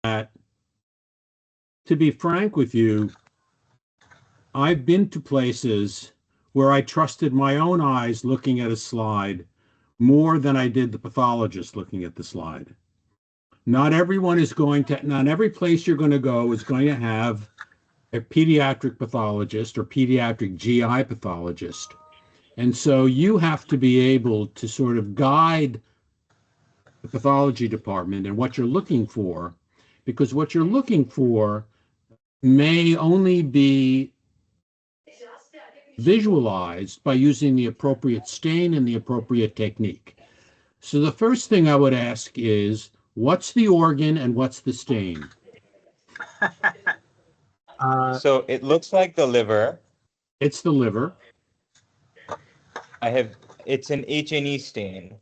that, to be frank with you, I've been to places where I trusted my own eyes looking at a slide more than I did the pathologist looking at the slide. Not every place you're going to go is going to have a pediatric pathologist or pediatric GI pathologist. And so you have to be able to sort of guide the pathology department and what you're looking for, because what you're looking for may only be visualized by using the appropriate stain and the appropriate technique. So the first thing I would ask is, what's the organ and what's the stain? So it looks like the liver. It's the liver. It's an H&E stain.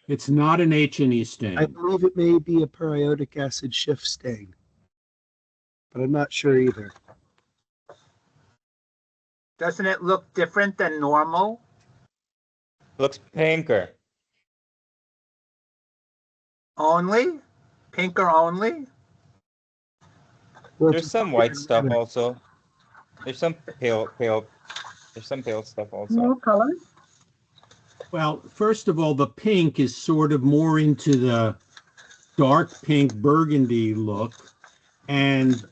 It's not an H&E stain. I believe it may be a periodic acid Schiff stain, but I'm not sure either. Doesn't it look different than normal? Looks pinker. Only? Pinker only? Well, There's some white stuff also. There's some pale stuff also. No color? Well, first of all, the pink is sort of more into the dark pink burgundy look, and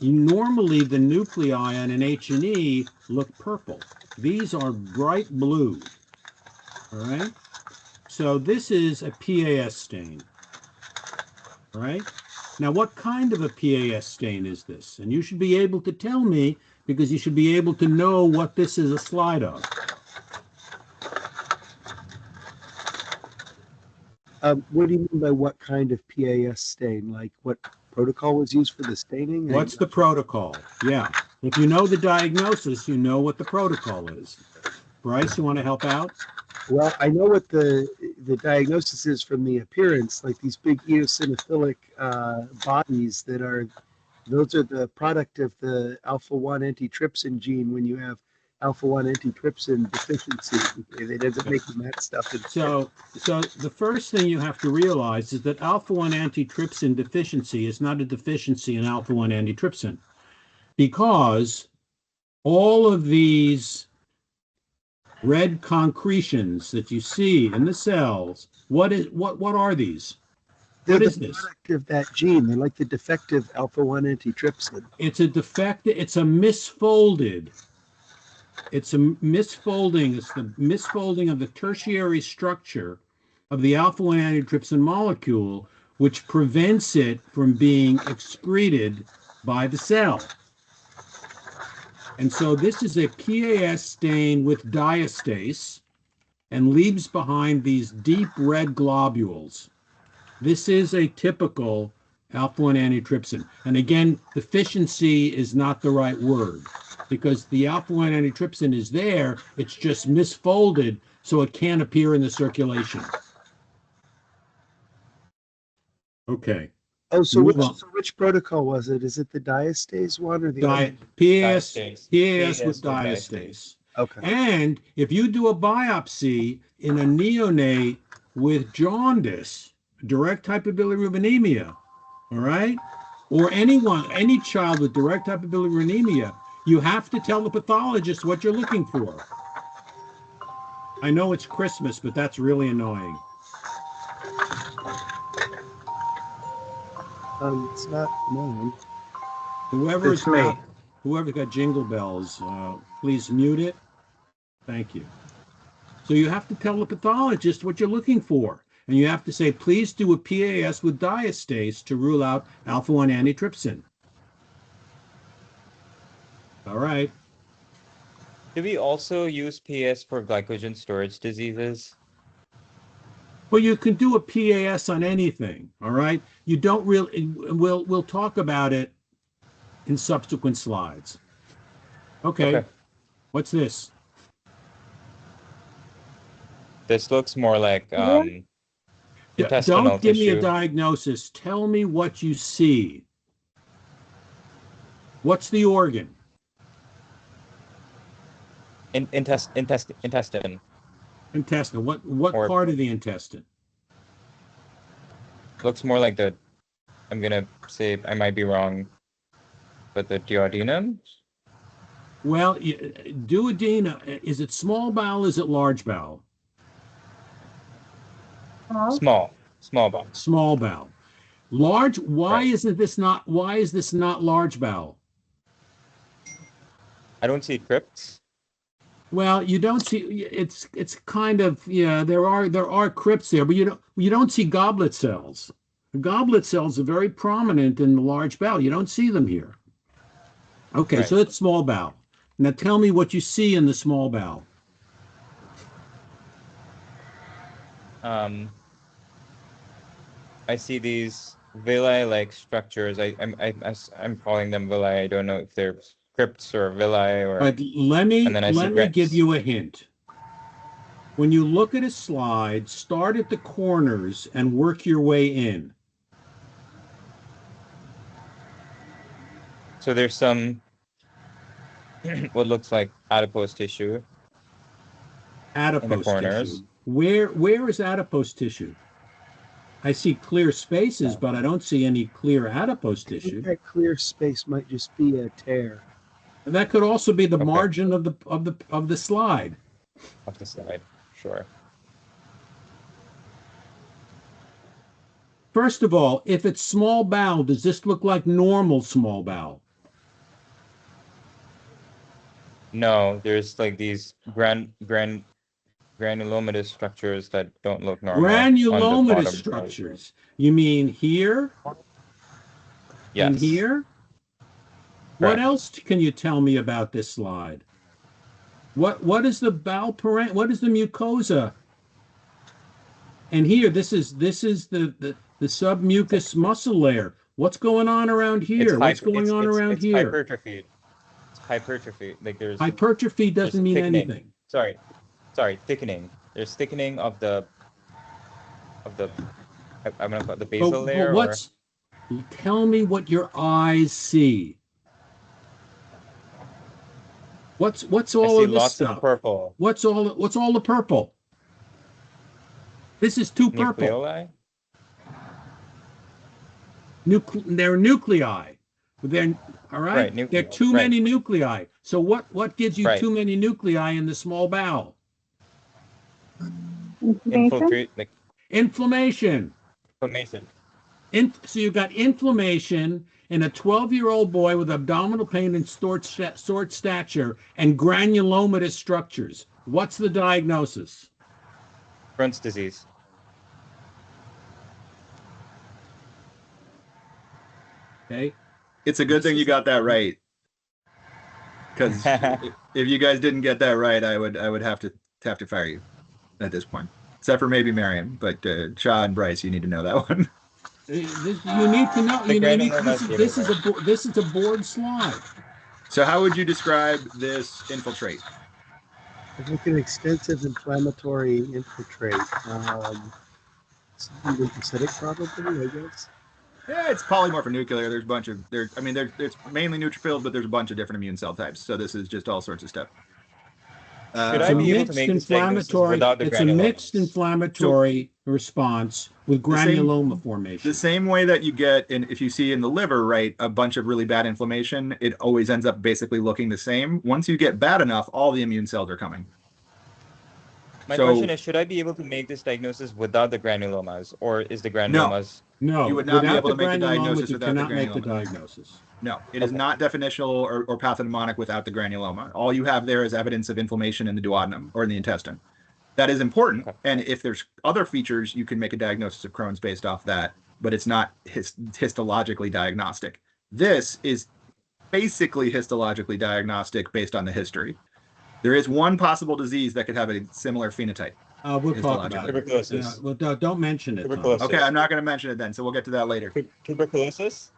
normally the nuclei on an H&E look purple. These are bright blue. All right? So this is a PAS stain. All right? Now, what kind of a PAS stain is this? And you should be able to tell me, because you should be able to know what this is a slide of. What do you mean by what kind of PAS stain? Like what protocol was used for the staining? What's the protocol? Yeah. If you know the diagnosis, you know what the protocol is. Bryce, you want to help out? Well, I know what the diagnosis is from the appearance, like these big eosinophilic bodies those are the product of the alpha-1 antitrypsin gene when you have alpha-1 antitrypsin deficiency. They end up making that stuff. So the first thing you have to realize is that alpha-1 antitrypsin deficiency is not a deficiency in alpha-1 antitrypsin, because all of these red concretions that you see in the cells, what are these? What is this? Product of that gene. They're like the defective alpha-1 antitrypsin. It's a defective, it's a misfolding. It's the misfolding of the tertiary structure of the alpha-1 antitrypsin molecule, which prevents it from being excreted by the cell. And so this is a PAS stain with diastase and leaves behind these deep red globules. This is a typical alpha-1 antitrypsin. And again, deficiency is not the right word, because the alpha-1 antitrypsin is there, it's just misfolded, so it can't appear in the circulation. Okay. Oh, so which protocol was it? Is it the diastase one or the PAS with diastase. Okay. And if you do a biopsy in a neonate with jaundice, direct hypobilirubinemia, all right, or any child with direct hypobilirubinemia, you have to tell the pathologist what you're looking for. I know it's Christmas, but that's really annoying. It's not mine. Whoever's got jingle bells, please mute it. Thank you. So you have to tell the pathologist what you're looking for. And you have to say, please do a PAS with diastase to rule out alpha-1 antitrypsin. All right. Do we also use PS for glycogen storage diseases? Well, you can do a PAS on anything, all right? You don't really, we'll talk about it in subsequent slides. Okay. What's this? This looks more like intestinal Don't give tissue. me a diagnosis. Tell me what you see. What's the organ? Intestine. Intestine. What part of the intestine? Looks more like the I'm gonna say I might be wrong, but the duodenum? Well, duodenum, is it small bowel? Is it large bowel? Small bowel. Small bowel. Large, why Right. why is this not large bowel? I don't see crypts. Well, you don't see, it's kind of, yeah, there are crypts there, but you don't see goblet cells. Goblet cells are very prominent in the large bowel. You don't see them here. Okay, Right. so it's small bowel. Now tell me what you see in the small bowel. I see these villi-like structures. I'm calling them villi. I don't know if they're crypts or villi or. But let me And then I see give rents. you a hint. When you look at a slide, start at the corners and work your way in. So there's some what looks like adipose tissue in the Adipose corners. tissue. Where is adipose tissue? I see clear spaces, but I don't see any clear adipose I think tissue. that clear space might just be a tear. And that could also be the Okay. margin of the slide. Off the side. Sure. First of all, if it's small bowel, does this look like normal small bowel? No, there's like these granulomatous structures that don't look normal on the Granulomatous bottom. structures. You mean here Yes. and here? What Correct. else can you tell me about this slide? What is the bowel parent? What is the mucosa? And here, this is the submucous muscle layer. What's going on around here? What's going on around it's here? hypertrophy. It's hypertrophy. Like there's Hypertrophy doesn't mean thickening. anything. Sorry, thickening. There's thickening of the I'm gonna call it the basal layer. Tell me what your eyes see. What's I all see of this lots stuff? of purple. What's all the purple? This is too purple. Nucleoli. They're nuclei. They're all right. Right, There are too right. many nuclei. So what gives you Right. too many nuclei in the small bowel? Infiltrate like Inflammation. inflammation. So you've got inflammation in a 12-year-old boy with abdominal pain and short stature and granulomatous structures. What's the diagnosis? Crohn's disease. Okay. It's a good thing you got that right. Because if you guys didn't get that right, I would have to fire you at this point. Except for maybe Marion, but Shaw and Bryce, you need to know that one. You need to know. This is a board slide. So how would you describe this infiltrate? It's like an extensive inflammatory infiltrate. Something lymphocytic probably, I guess. Yeah, it's polymorphonuclear. There's a bunch of there's mainly neutrophils, but there's a bunch of different immune cell types. So this is just all sorts of stuff. Should I be able to make this diagnosis without the It's a mixed granulomas? inflammatory response with granuloma formation. The same way that you get if you see in the liver, right, a bunch of really bad inflammation, it always ends up basically looking the same. Once you get bad enough, all the immune cells are coming. My question is, should I be able to make this diagnosis without the granulomas, or is the granulomas? No, you would not be without able to make the granulomas, diagnosis you without the cannot make the granuloma. diagnosis. No, it is not definitional or pathognomonic without the granuloma. All you have there is evidence of inflammation in the duodenum or in the intestine. That is important. Okay. And if there's other features, you can make a diagnosis of Crohn's based off that, but it's not histologically diagnostic. This is basically histologically diagnostic based on the history. There is one possible disease that could have a similar phenotype. We'll talk about it. Tuberculosis. Well, don't mention it. Tom. Tuberculosis. Okay, I'm not going to mention it then, so we'll get to that later. Tuberculosis?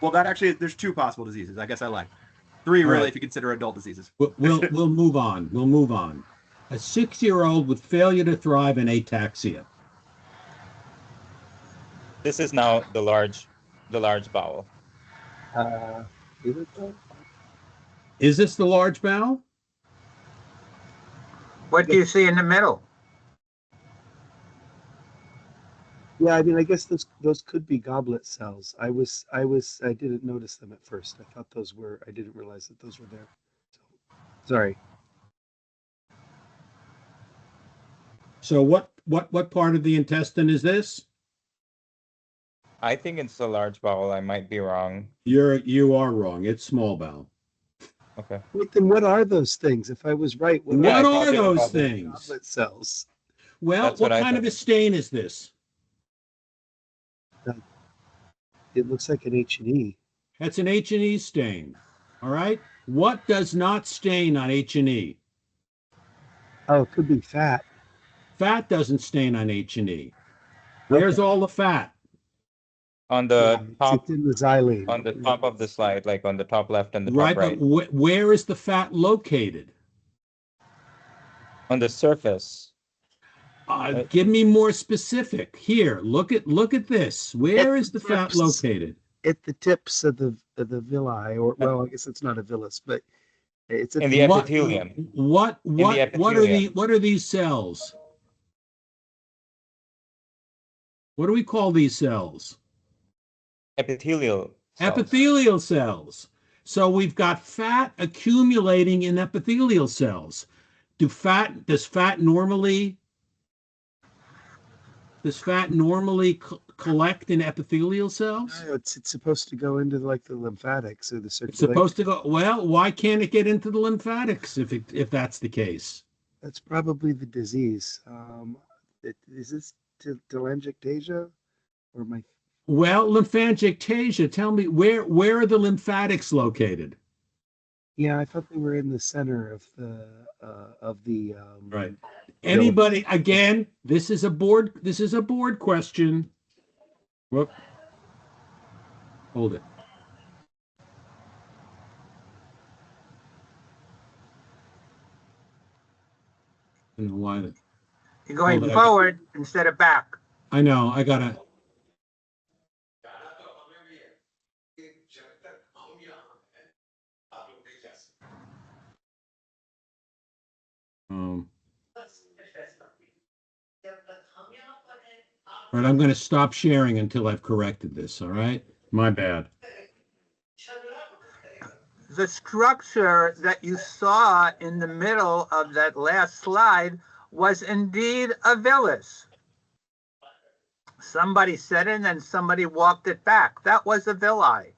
Well, there's two possible diseases. I guess I lied. Three, really, right. if you consider adult diseases. We'll move on. We'll move on. A 6-year-old with failure to thrive and ataxia. This is now the large bowel. Is it though? Is this the large bowel? What do you see in the middle? Yeah, I mean, I guess those could be goblet cells. I didn't notice them at first. I thought those were. I didn't realize that those were there. So, sorry. So what part of the intestine is this? I think it's the large bowel. I might be wrong. You are wrong. It's small bowel. Okay. Wait, then what are those things? If I was right, what What I thought are they were those goblet. things? goblet cells? Well, That's what what I kind of thought. a stain is this? It looks like an H&E. That's an H&E stain. All right. What does not stain on H&E? Oh, it could be fat. Fat doesn't stain on H&E. Where's Okay. all the fat? On Yeah, the top, it's in the xylene. on the top of the slide, like on the top left and the Right, top right. but where is the fat located? On the surface. Right. Give me more specific. Here, look at this. Where is the fat tips. located? At the tips of the villi, or well, I guess it's not a villus, but it's at In the What epithelium. what what are these cells? What do we call these cells? Epithelial cells. Epithelial cells. So we've got fat accumulating in epithelial cells. Does fat normally collect in epithelial cells? No, it's supposed to go into like the lymphatics or the It's circulation. supposed to go. Well, why can't it get into the lymphatics if that's the case? That's probably the disease. Is this telangiectasia or my? Well, lymphangiectasia. Tell me where are the lymphatics located? Yeah, I thought they were in the center of the Right. Anybody? Again, this is a board question. Whoop. Hold it. I don't know why. You're going Hold it, forward instead of back. I know. I gotta. All right, I'm going to stop sharing until I've corrected this. All right, my bad. The structure that you saw in the middle of that last slide was indeed a villus. Somebody said it and then somebody walked it back. That was a villi.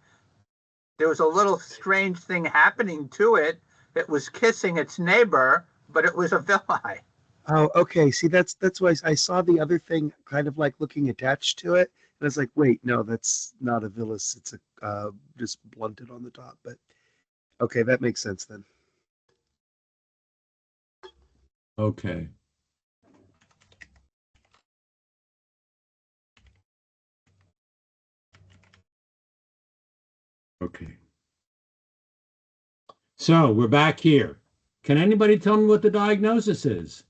There was a little strange thing happening to it. It was kissing its neighbor, but it was a villi. Oh, okay. See, that's why I saw the other thing kind of like looking attached to it, and I was like, wait, no, that's not a villus. It's a just blunted on the top. But okay, that makes sense then. Okay. Okay. So we're back here. Can anybody tell me what the diagnosis is?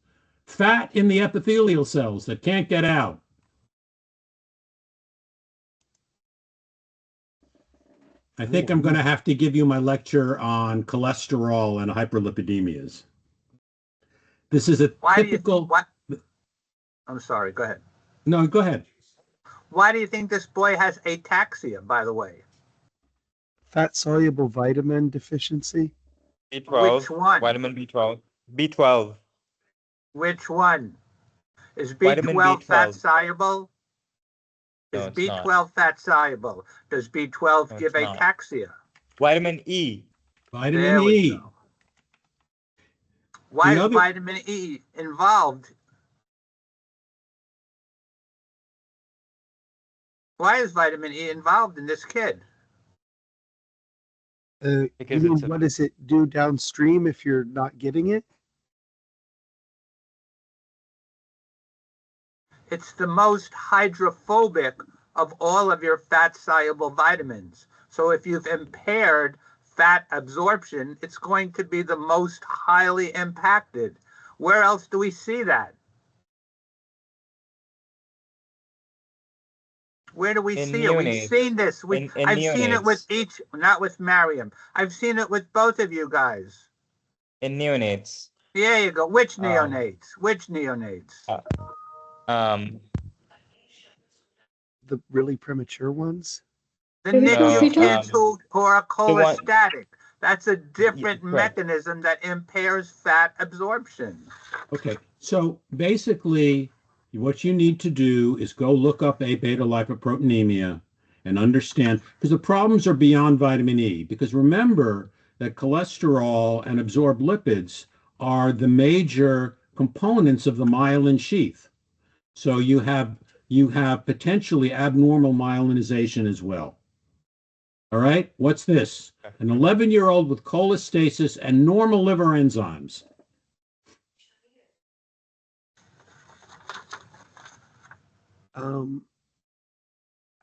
Fat in the epithelial cells that can't get out. I think I'm going to have to give you my lecture on cholesterol and hyperlipidemias. This is a typical. I'm sorry, go ahead. No, go ahead. Why do you think this boy has ataxia, by the way? Fat soluble vitamin deficiency. B12. Which one? Vitamin B12. B12. Which one? Is Vitamin B12 fat B12. soluble? No, Is it's B12 not. fat soluble? Does B12 No, give it's not. ataxia? Vitamin E. Vitamin There we E. go. Why The is other- vitamin E involved? Why is vitamin E involved in this kid? Because You know, it's a- what does it do downstream if you're not getting it? It's the most hydrophobic of all of your fat-soluble vitamins. So if you've impaired fat absorption, it's going to be the most highly impacted. Where else do we see that? Where do we In see it? We've neonates. seen this. In I've seen it with neonates. each, not with Mariam. I've seen it with both of you guys. In neonates. There you go. Which neonates? Which neonates? the really premature ones? The Maybe NICU placenta? kids who are The one- cholestatic. That's a different correct. mechanism that impairs fat absorption. Okay, so basically, what you need to do is go look up A beta lipoproteinemia and understand, because the problems are beyond vitamin E. Because remember that cholesterol and absorbed lipids are the major components of the myelin sheath. So you have potentially abnormal myelinization as well. All right, what's this? An 11-year-old with cholestasis and normal liver enzymes.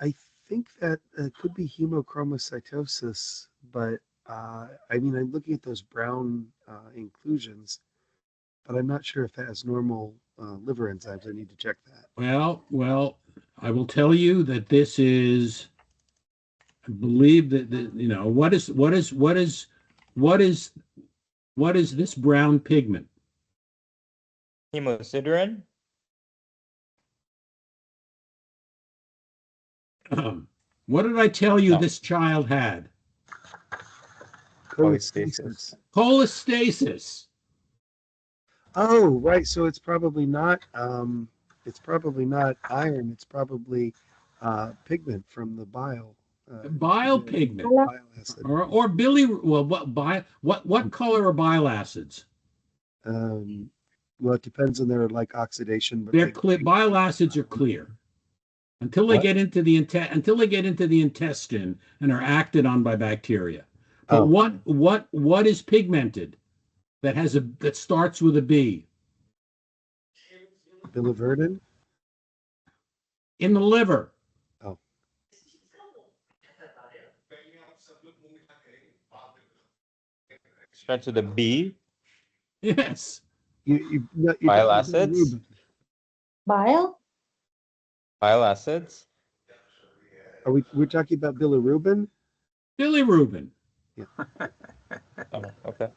I think that could be hemochromatosis, but I mean, I'm looking at those brown inclusions, but I'm not sure if that has normal liver enzymes. I need to check that. Well, I will tell you that this is, I believe that what is this brown pigment? Hemosiderin? What did I tell you No. this child had? Cholestasis. Cholestasis. Oh, right. So it's probably not iron. It's probably pigment from the bile. Bile the pigment. Bile acid. Or well, what color are bile acids? Well, it depends on their like oxidation, but They're clear. Bile acids are clear until they get into the intestine and are acted on by bacteria. But what is pigmented that starts with a B? biliverdin. In the liver. Oh. Starts with a B. Yes. You're Bile talking acids? bilirubin. Bile? Bile acids. We're talking about bilirubin? Bilirubin. Oh, okay.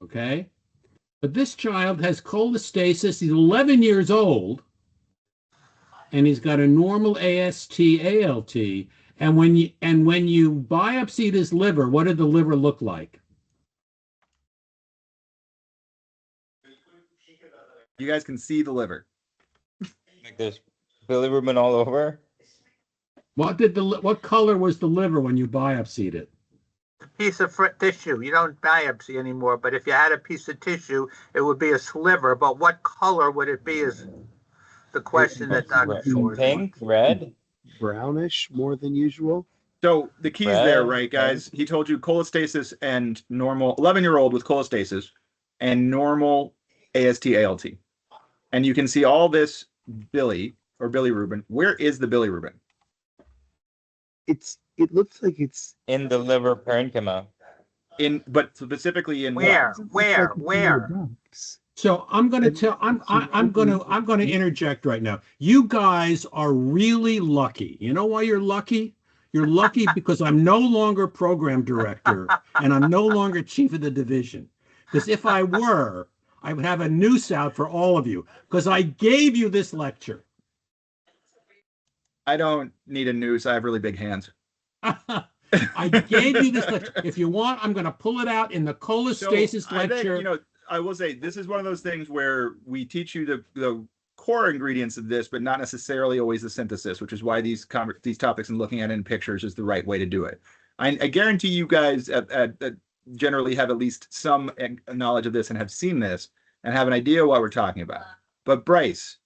Okay. But this child has cholestasis. He's 11 years old, and he's got a normal AST, ALT. And when you biopsied his liver, what did the liver look like? You guys can see the liver. Like there's bilirubin all over. What color was the liver when you biopsied it? Piece of tissue. You don't biopsy anymore, but if you had a piece of tissue, it would be a sliver. But what color would it be is the question that Dr. Schwarz. Pink, red. Brownish more than usual. So the key's Red, there, right, guys? He told you cholestasis and normal 11-year-old with cholestasis and normal AST, ALT. And you can see all this bilirubin. Where is the bilirubin? It looks like it's In the liver parenchyma. But specifically in Where? what? Where? Ducts. So I'm going to interject right now. You guys are really lucky. You know why you're lucky? You're lucky because I'm no longer program director and I'm no longer chief of the division. Because if I were, I would have a noose out for all of you because I gave you this lecture. I don't need a noose. I have really big hands. I gave you this lecture. If you want, I'm going to pull it out in the cholestasis I think, lecture. I will say this is one of those things where we teach you the core ingredients of this, but not necessarily always the synthesis, which is why these topics and looking at it in pictures is the right way to do it. I guarantee you guys generally have at least some knowledge of this and have seen this and have an idea what we're talking about. But Bryce,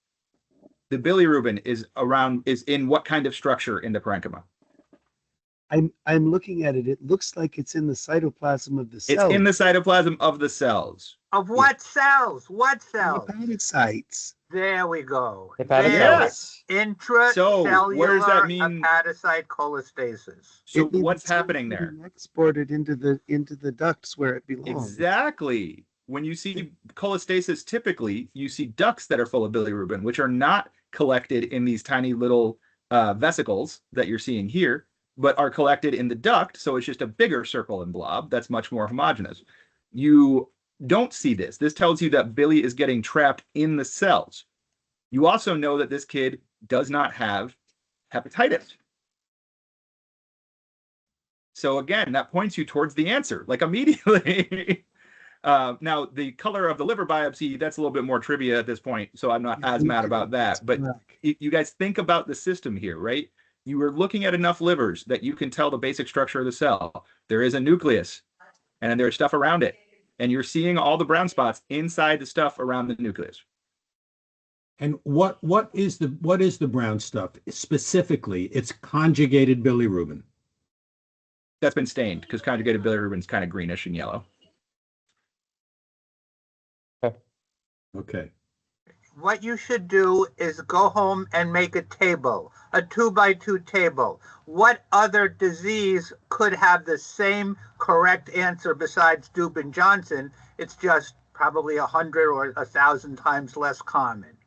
the bilirubin is in what kind of structure in the parenchyma? I'm looking at it. It looks like it's in the cytoplasm of the cell. It's in the cytoplasm of the cells. Of what cells? What cells? Hepatocytes. There we go. Hepatocytes. Yes. Intracellular So, what does that mean? hepatocyte cholestasis. So It means what's it's happening there? being exported into the ducts where it belongs. Exactly. When you see cholestasis, typically you see ducts that are full of bilirubin, which are not collected in these tiny little vesicles that you're seeing here, but are collected in the duct. So it's just a bigger circle and blob that's much more homogeneous. You don't see this. This tells you that bili is getting trapped in the cells. You also know that this kid does not have hepatitis. So again, that points you towards the answer, like immediately. Now, the color of the liver biopsy, that's a little bit more trivia at this point, so I'm not as mad about that. But you guys think about the system here, right? You are looking at enough livers that you can tell the basic structure of the cell. There is a nucleus, and then there's stuff around it. And you're seeing all the brown spots inside the stuff around the nucleus. And what is the brown stuff specifically? It's conjugated bilirubin. That's been stained because conjugated bilirubin is kind of greenish and yellow. Okay. What you should do is go home and make a table, a 2x2 table. What other disease could have the same correct answer besides Dubin-Johnson? It's just probably 100 or 1,000 times less common.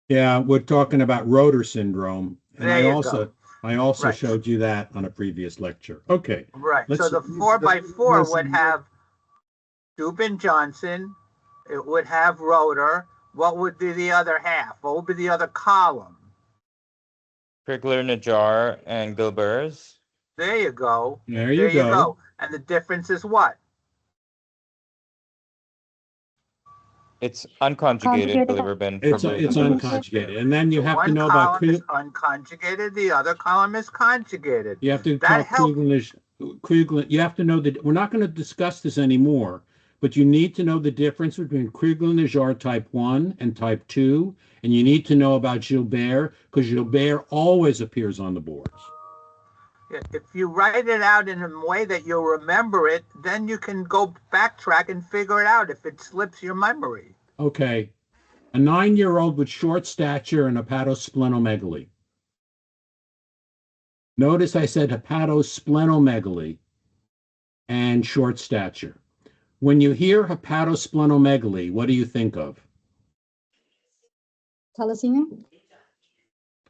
Yeah, we're talking about Rotor syndrome, and There I you also go. Right. showed you that on a previous lecture. Okay. Right. Let's- So the 4x4 would have Dubin-Johnson. It would have Rotor. What would be the other half? What would be the other column? Krigler-Najjar and Gilbert's. There you go. There you go. And the difference is what? It's unconjugated bilirubin. It's bilirubin. unconjugated, and then you have to One know about column is unconjugated. The other column is conjugated. you have to That talk Krigler. You have to know that we're not going to discuss this anymore, but you need to know the difference between Krigler-Najjar type 1 and type 2, and you need to know about Gilbert because Gilbert always appears on the boards. If you write it out in a way that you'll remember it, then you can go backtrack and figure it out if it slips your memory. Okay. A 9-year-old with short stature and hepatosplenomegaly. Notice I said hepatosplenomegaly and short stature. When you hear hepatosplenomegaly, what do you think of? Thalassemia?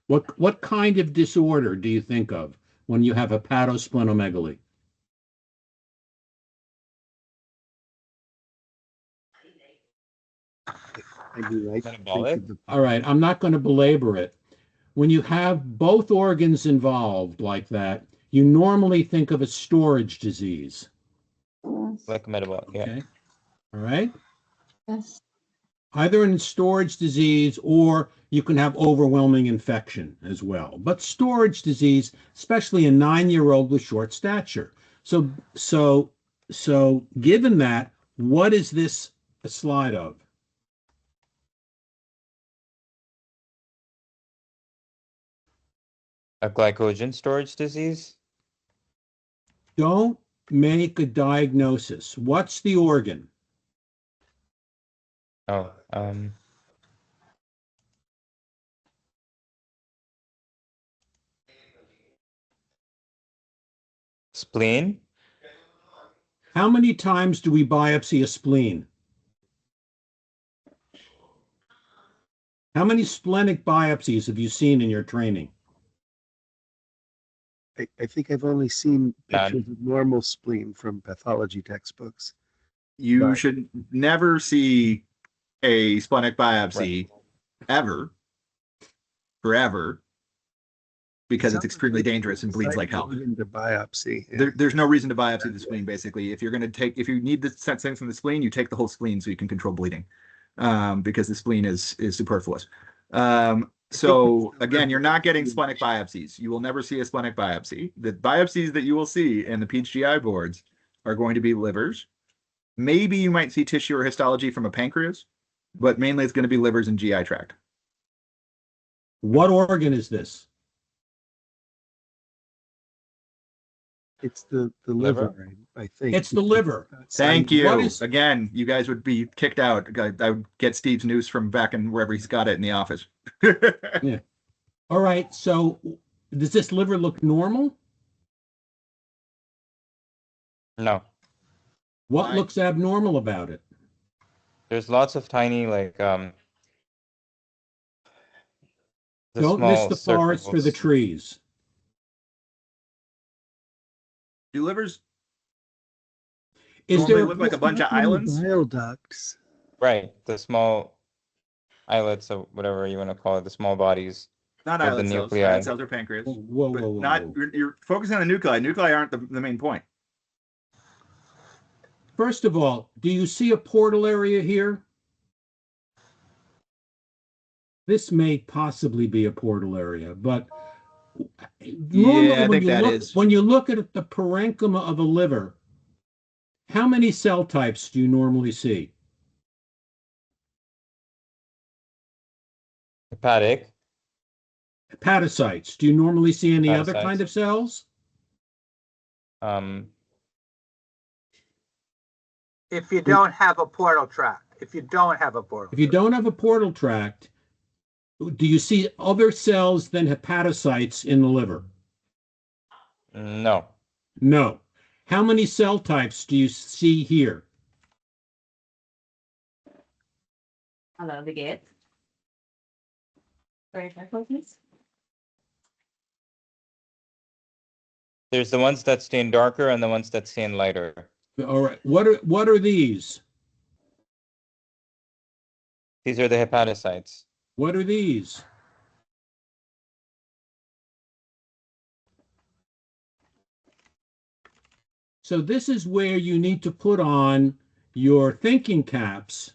What kind of disorder do you think of when you have hepatosplenomegaly? Metabolic? All right, I'm not going to belabor it. When you have both organs involved like that, you normally think of a storage disease. Yes. Like metabolic, yeah. Okay. All right. Yes. Either in storage disease or you can have overwhelming infection as well. But storage disease, especially a 9-year-old with short stature. So given that, what is this a slide of? A glycogen storage disease? Don't make a diagnosis. What's the organ? Oh, spleen? How many times do we biopsy a spleen? How many splenic biopsies have you seen in your training? I think I've only seen None. pictures of normal spleen from pathology textbooks. You Right. should never see a splenic biopsy ever, forever, because it's extremely dangerous and bleeds like hell. To biopsy. Yeah. There's no reason to biopsy the spleen, basically. If you need the things from the spleen, you take the whole spleen so you can control bleeding, because the spleen is superfluous. So again, you're not getting splenic biopsies. You will never see a splenic biopsy. The biopsies that you will see in the PHGI boards are going to be livers. Maybe you might see tissue or histology from a pancreas, but mainly it's going to be livers and GI tract. What organ is this? It's the liver, I think. It's the liver. Thank What you. is- Again, you guys would be kicked out. I would get Steve's news from back in wherever he's got it in the office. All right, so does this liver look normal? No. What Right. looks abnormal about it? There's lots of tiny, like, the Don't miss small the forest for the circles. trees. Do livers Is normally there look like a bunch of islands? Bile ducts. Right, the small islets or whatever you want to call it, the small bodies. Not With the islet cells. nuclei. Islet cells are pancreas. Whoa, But whoa, whoa, not whoa. you're focusing on the nuclei. Nuclei aren't the main point. First of all, do you see a portal area here? This may possibly be a portal area, but normally I think that is. when you look at the parenchyma of a liver, how many cell types do you normally see? Hepatic. Hepatocytes. Do you normally see any other Hepatocytes. kind of cells? If you don't have a portal tract, if you don't have a portal. If you don't have a portal tract, do you see other cells than hepatocytes in the liver? No. No. How many cell types do you see here? Hello, the gate. Very careful, please. There's the ones that stain darker and the ones that stain lighter. All right. What are these? These are the hepatocytes. What are these? So this is where you need to put on your thinking caps.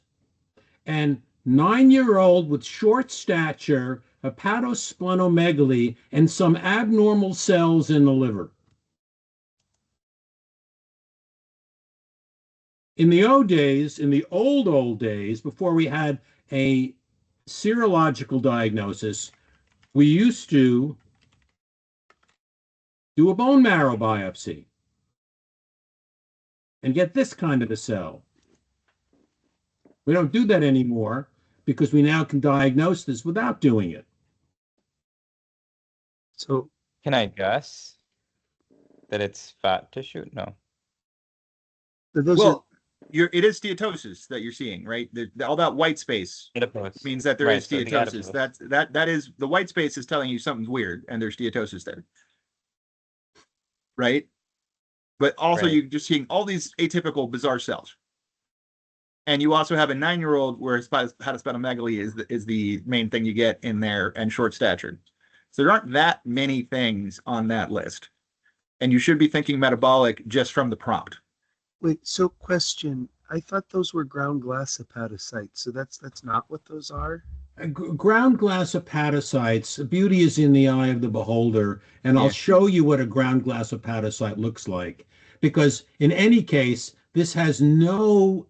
And 9-year-old with short stature, hepatosplenomegaly, and some abnormal cells in the liver. In the old days, before we had a serological diagnosis, we used to do a bone marrow biopsy and get this kind of a cell. We don't do that anymore because we now can diagnose this without doing it. So Can I guess that it's fat tissue? No. those Well, it is steatosis that you're seeing, right? All that white space Adipose. means that there Right, is so the steatosis. adipose. That is the white space is telling you something's weird, and there's steatosis there, right? But also Right. you're just seeing all these atypical, bizarre cells, and you also have a 9-year-old where hepatosplenomegaly is the main thing you get in there, and short stature. So there aren't that many things on that list, and you should be thinking metabolic just from the prompt. wait, so question. I thought those were ground glass hepatocytes. So that's not what those are. Ground glass hepatocytes, beauty is in the eye of the beholder, and I'll Yeah. show you what a ground glass hepatocyte looks like. Because in any case, this has no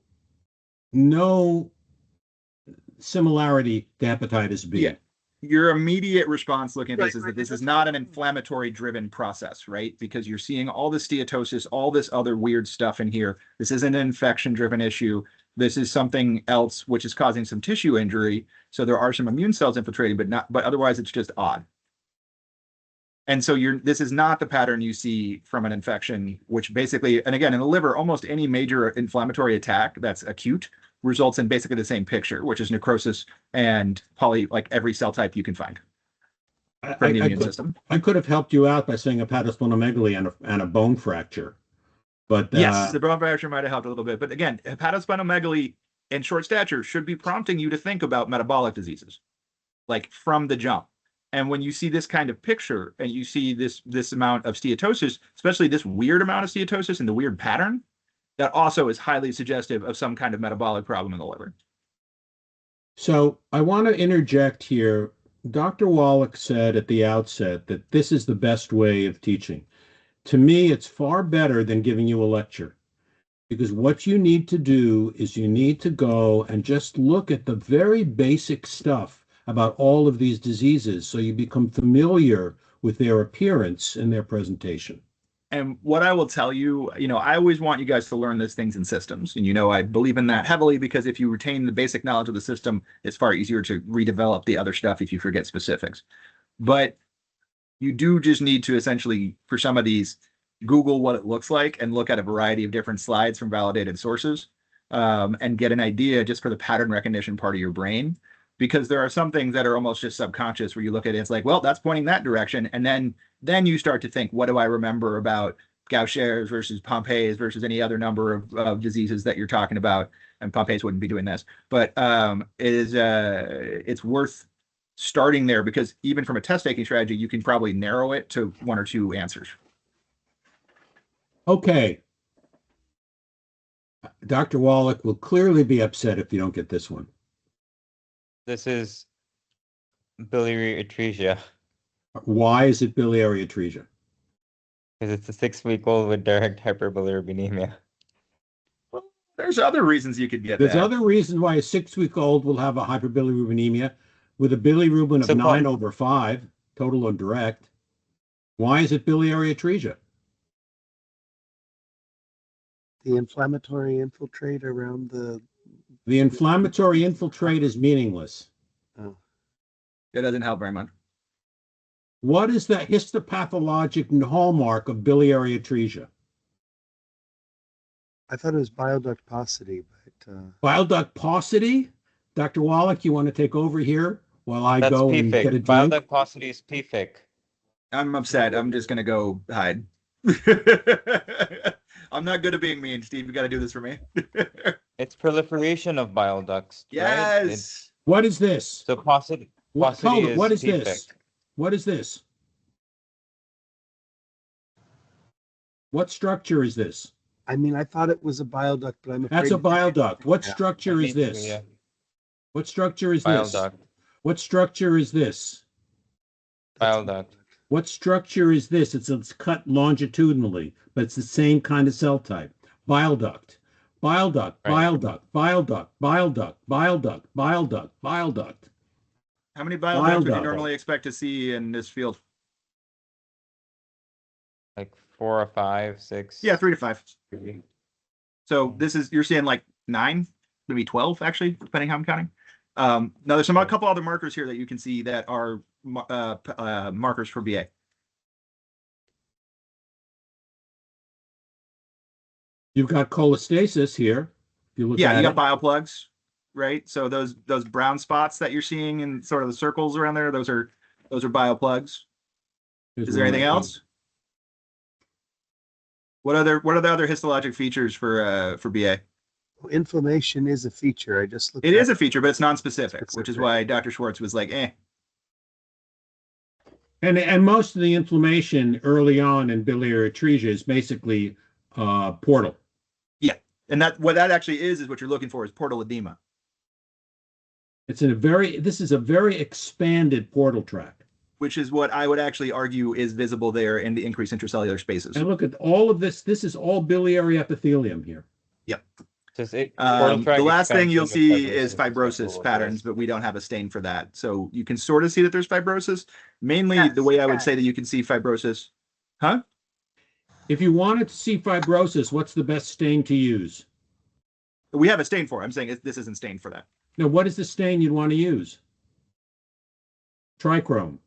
similarity to hepatitis B. Yeah. Your immediate response looking at this Right, is right. that this is not an inflammatory driven process, right? Because you're seeing all the steatosis, all this other weird stuff in here. This isn't an infection driven issue. This is something else which is causing some tissue injury. So there are some immune cells infiltrating, but otherwise it's just odd. And so this is not the pattern you see from an infection, which basically, and again, in the liver, almost any major inflammatory attack that's acute results in basically the same picture, which is necrosis and like every cell type you can find from the immune system. I could have helped you out by saying hepatosplenomegaly and a bone fracture. But Yes, the bone fracture might have helped a little bit. But again, hepatosplenomegaly and short stature should be prompting you to think about metabolic diseases, like from the jump. And when you see this kind of picture and you see this amount of steatosis, especially this weird amount of steatosis and the weird pattern, that also is highly suggestive of some kind of metabolic problem in the liver. So I want to interject here. Dr. Wallach said at the outset that this is the best way of teaching. To me, it's far better than giving you a lecture, because what you need to do is you need to go and just look at the very basic stuff about all of these diseases so you become familiar with their appearance and their presentation. And what I will tell you, I always want you guys to learn these things in systems. And, I believe in that heavily because if you retain the basic knowledge of the system, it's far easier to redevelop the other stuff if you forget specifics. But you do just need to essentially, for some of these, Google what it looks like and look at a variety of different slides from validated sources and get an idea just for the pattern recognition part of your brain. Because there are some things that are almost just subconscious where you look at it, it's like, well, that's pointing that direction. And then you start to think, what do I remember about Gaucher's versus Pompeii's versus any other number of diseases that you're talking about. And Pompeii's wouldn't be doing this, but it's worth starting there because even from a test taking strategy, you can probably narrow it to one or two answers. Okay. Dr. Wallach will clearly be upset if you don't get this one. This is biliary atresia Why is it biliary atresia? because it's a 6-week-old with direct hyperbilirubinemia. There's other reasons you could get There's that. other reasons why a 6-week-old will have a hyperbilirubinemia with a bilirubin of So, 9/5, total or direct. Why is it biliary atresia? The inflammatory infiltrate around the. The inflammatory infiltrate is meaningless. Oh, It doesn't help very much. What is the histopathologic hallmark of biliary atresia? I thought it was bile duct paucity, but Bile duct paucity? Dr. Wallach, you want to take over here while I That's go and get a PFIC. Bile drink? duct paucity is PFIC. I'm upset. I'm just gonna go hide. I'm not good at being mean, Steve. You got to do this for me. It's proliferation of bile ducts. Right? Yes. What is this? So paucity Hold it. What is PFIC. this? What is this? What structure is this? I mean, I thought it was a bile duct, but I'm afraid That's a bile duct. What Yeah. structure is Me too, this? yeah. What structure is Bile this? duct. What structure is this? Bile duct. What structure is this? It's cut longitudinally, but it's the same kind of cell type. Bile duct. Bile duct, Right. bile duct, bile duct, bile duct, bile duct, bile duct, bile duct. How many bile Bile ducts would you duct. normally expect to see in this field? Like 4 or 5, 6. Yeah, 3 to 5. So this is, you're seeing like 9, maybe 12 actually, depending how I'm counting. Now there's a couple other markers here that you can see that are markers for BA. You've got cholestasis here. If you look Yeah, at you got it. bile plugs, right? So those brown spots that you're seeing in sort of the circles around there, those are bile plugs. Here's Is there one anything right here. else? What are the other histologic features for BA? inflammation is a feature. I just looked. It is at a feature, but it's non-specific, which is Specific. why Dr. Schwarz was like, eh. And most of the inflammation early on in biliary atresia is basically portal. And what that actually is what you're looking for is portal edema. This is a very expanded portal tract. Which is what I would actually argue is visible there in the increased intracellular spaces. And look at all of this. This is all biliary epithelium here. The last thing you'll see is fibrosis patterns, but we don't have a stain for that. So you can sort of see that there's fibrosis. Mainly Yes, the way I would yes. say that you can see fibrosis. Huh? If you wanted to see fibrosis, what's the best stain to use? We have a stain for it. I'm saying this isn't stained for that. Now, what is the stain you'd want to use? Trichrome.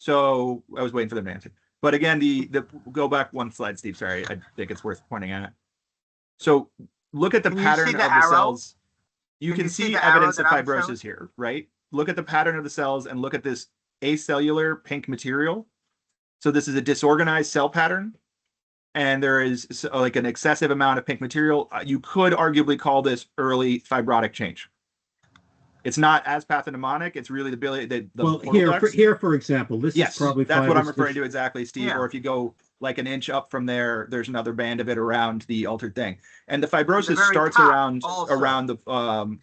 So I was waiting for them to answer. But again, the go back one slide, Steve. Sorry, I think it's worth pointing at. So look at the Can you pattern see of the the arrow? cells. You Can can you see see the arrow evidence of that I'm fibrosis showing? here, right? Look at the pattern of the cells and look at this acellular pink material. So this is a disorganized cell pattern. And there is like an excessive amount of pink material. You could arguably call this early fibrotic change. It's not as pathognomonic. It's really the Well, portal ducts. here, for example, this Yes, is probably that's what I'm fibrous referring tissue. to exactly, Steve. Yeah. Or if you go like an inch up from there, there's another band of it around the altered thing. And the fibrosis very starts top around also. the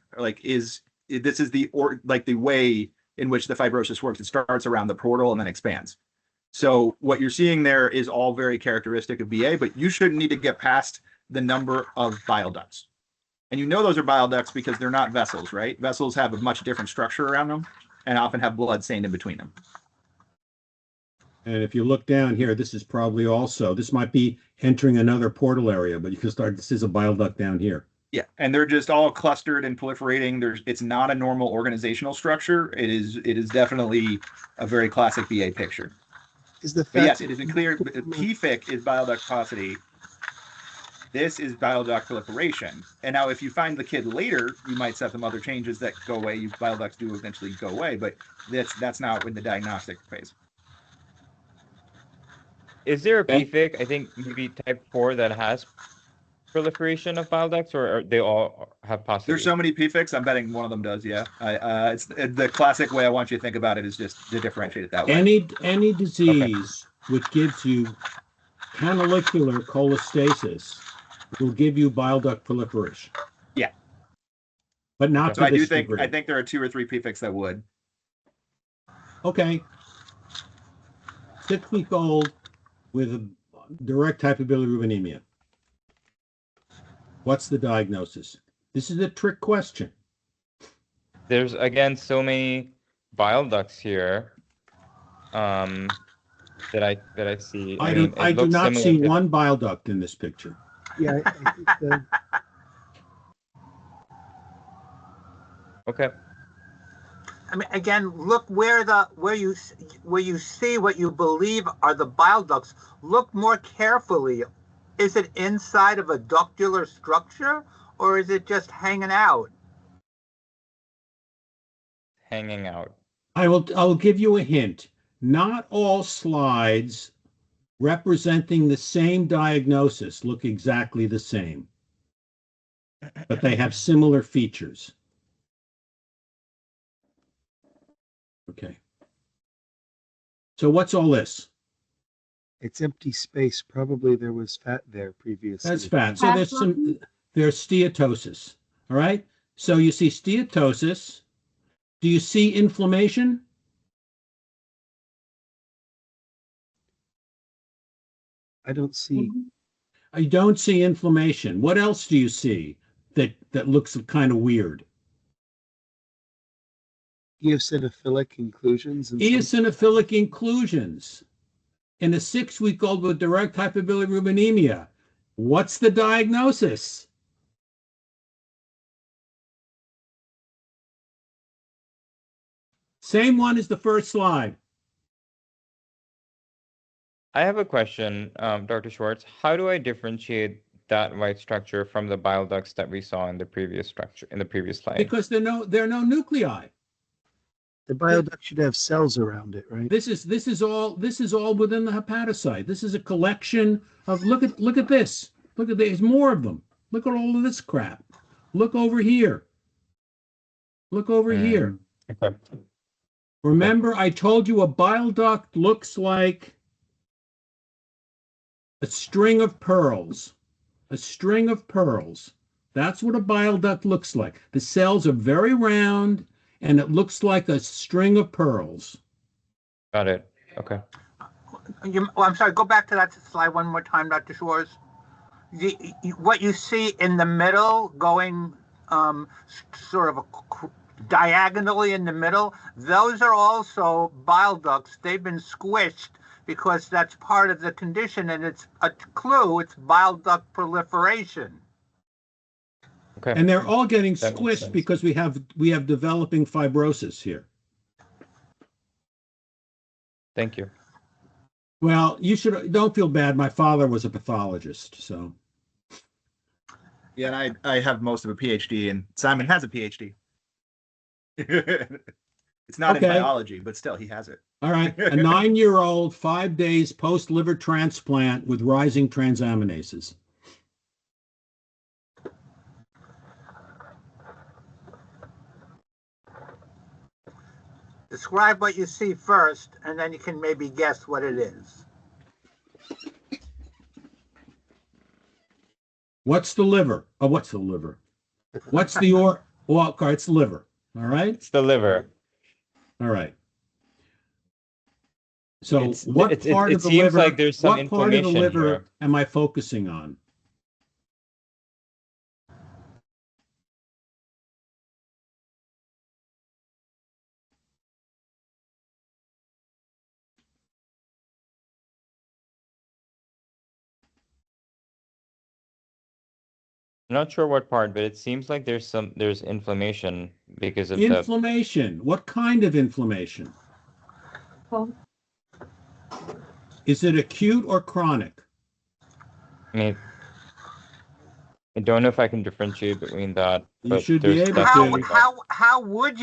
this is the way in which the fibrosis works. It starts around the portal and then expands. So what you're seeing there is all very characteristic of BA, but you shouldn't need to get past the number of bile ducts. And you know those are bile ducts because they're not vessels, right? Vessels have a much different structure around them and often have blood stained in between them. And if you look down here, this might be entering another portal area, but you can start, this is a bile duct down here. Yeah, and they're just all clustered and proliferating. It's not a normal organizational structure. It is definitely a very classic BA picture. Is the But fact yes, it is clear. PFIC is bile duct paucity. This is bile duct proliferation. And now if you find the kid later, you might set some other changes that go away. Bile ducts do eventually go away, but that's not in the diagnostic phase. Is there a Okay. PFIC, I think maybe type 4 that has proliferation of bile ducts, or are they all have paucity? There's so many PFICs. I'm betting one of them does. Yeah. It's the classic way I want you to think about it is just to differentiate it that way. Any disease which gives you canalicular cholestasis will give you bile duct proliferation. Yeah. But not So to I do this think degree. I think there are 2 or 3 PFICs that would. Okay. 6-week-old with a direct hypobilirubinemia. What's the diagnosis? This is a trick question. There's again so many bile ducts here that I see. I mean, do it looks not similar see to- one bile duct in this picture. Yeah, I think so. Okay. I mean, again, look where you see what you believe are the bile ducts. Look more carefully. Is it inside of a ductular structure, or is it just hanging out? Hanging out. I'll give you a hint. Not all slides representing the same diagnosis look exactly the same, but they have similar features. Okay. So what's all this? It's empty space. Probably there was fat there previously. That's fat. So there's steatosis. All right. So you see steatosis. Do you see inflammation? I don't see. I don't see inflammation. What else do you see that looks kind of weird? Eosinophilic inclusions. And some- Eosinophilic inclusions in a 6-week-old with direct hypobilirubinemia. What's the diagnosis? Same one as the first slide. I have a question, Dr. Schwartz. How do I differentiate that white structure from the bile ducts that we saw in the previous slide? Because there are no nuclei. The bile duct should have cells around it, right? This is all within the hepatocyte. This is a collection of look at this. Look at there's more of them. Look at all of this crap. Look over here. Look over here. Okay. Remember, I told you a bile duct looks like a string of pearls. A string of pearls. That's what a bile duct looks like. The cells are very round, and it looks like a string of pearls. Got it. Okay. I'm sorry, go back to that slide one more time, Dr. Schwarz. What you see in the middle going sort of diagonally in the middle, those are also bile ducts. They've been squished because that's part of the condition, and it's a clue. It's bile duct proliferation. Okay. And they're all getting That makes squished sense. because we have developing fibrosis here. Thank you. Well, don't feel bad. My father was a pathologist, so. Yeah, and I have most of a PhD, and Simon has a PhD. It's not in Okay. biology, but still, he has it. All right, a 9-year-old, 5 days post-liver transplant with rising transaminases. Describe what you see first, and then you can maybe guess what it is. What's the liver? Oh, what's the liver? What's the well, it's liver. All right, It's the liver. all right. So It's- what it- part it of the seems liver? like there's some what part of the inflammation liver here. am I focusing on? I'm not sure what part, but it seems like there's inflammation because of Inflammation. What kind of inflammation? Oh, Is it acute or chronic? I mean, I don't know if I can differentiate between that. You But should be there's able to. definitely that. How would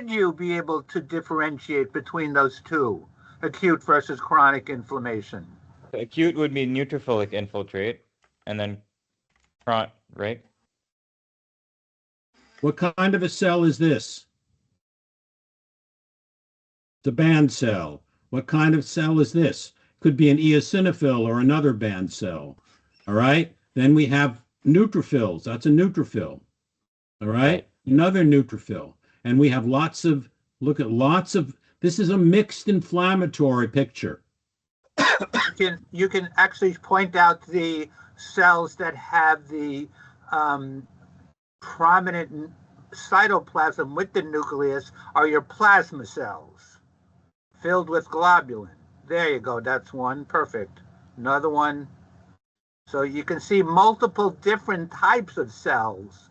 you be able to differentiate between those two? acute versus chronic inflammation. Acute would be neutrophilic infiltrate, and then right? What kind of a cell is this? It's a band cell. What kind of cell is this? Could be an eosinophil or another band cell. All right. Then we have neutrophils. That's a neutrophil. All right. Another neutrophil. And we have lots of, this is a mixed inflammatory picture. You can actually point out the cells that have the prominent cytoplasm with the nucleus are your plasma cells filled with globulin. There you go. That's one. Perfect. Another one. So you can see multiple different types of cells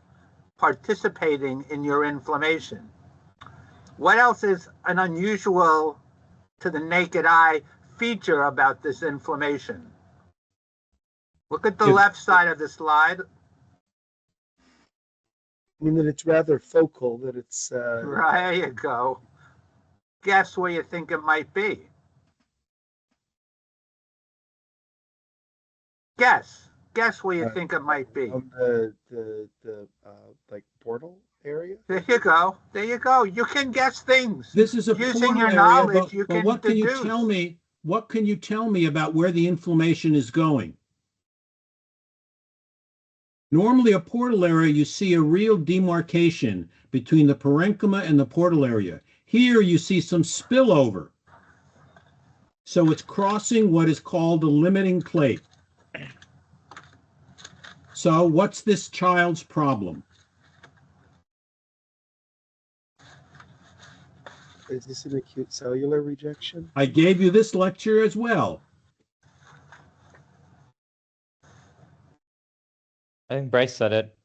participating in your inflammation. What else is an unusual to the naked eye feature about this inflammation? Look at the left side of the slide. I mean that it's rather focal, that it's... Right, there you go. Guess where you think it might be. Guess where you think it might be. The like portal area? There you go. There you go. You can guess things. This is a using your area, knowledge. but what can you tell me? What can you tell me about where the inflammation is going? Normally, a portal area, you see a real demarcation between the parenchyma and the portal area. Here, you see some spillover. So it's crossing what is called a limiting plate. So what's this child's problem? Is this an acute cellular rejection? I gave you this lecture as well. I think Bryce said it.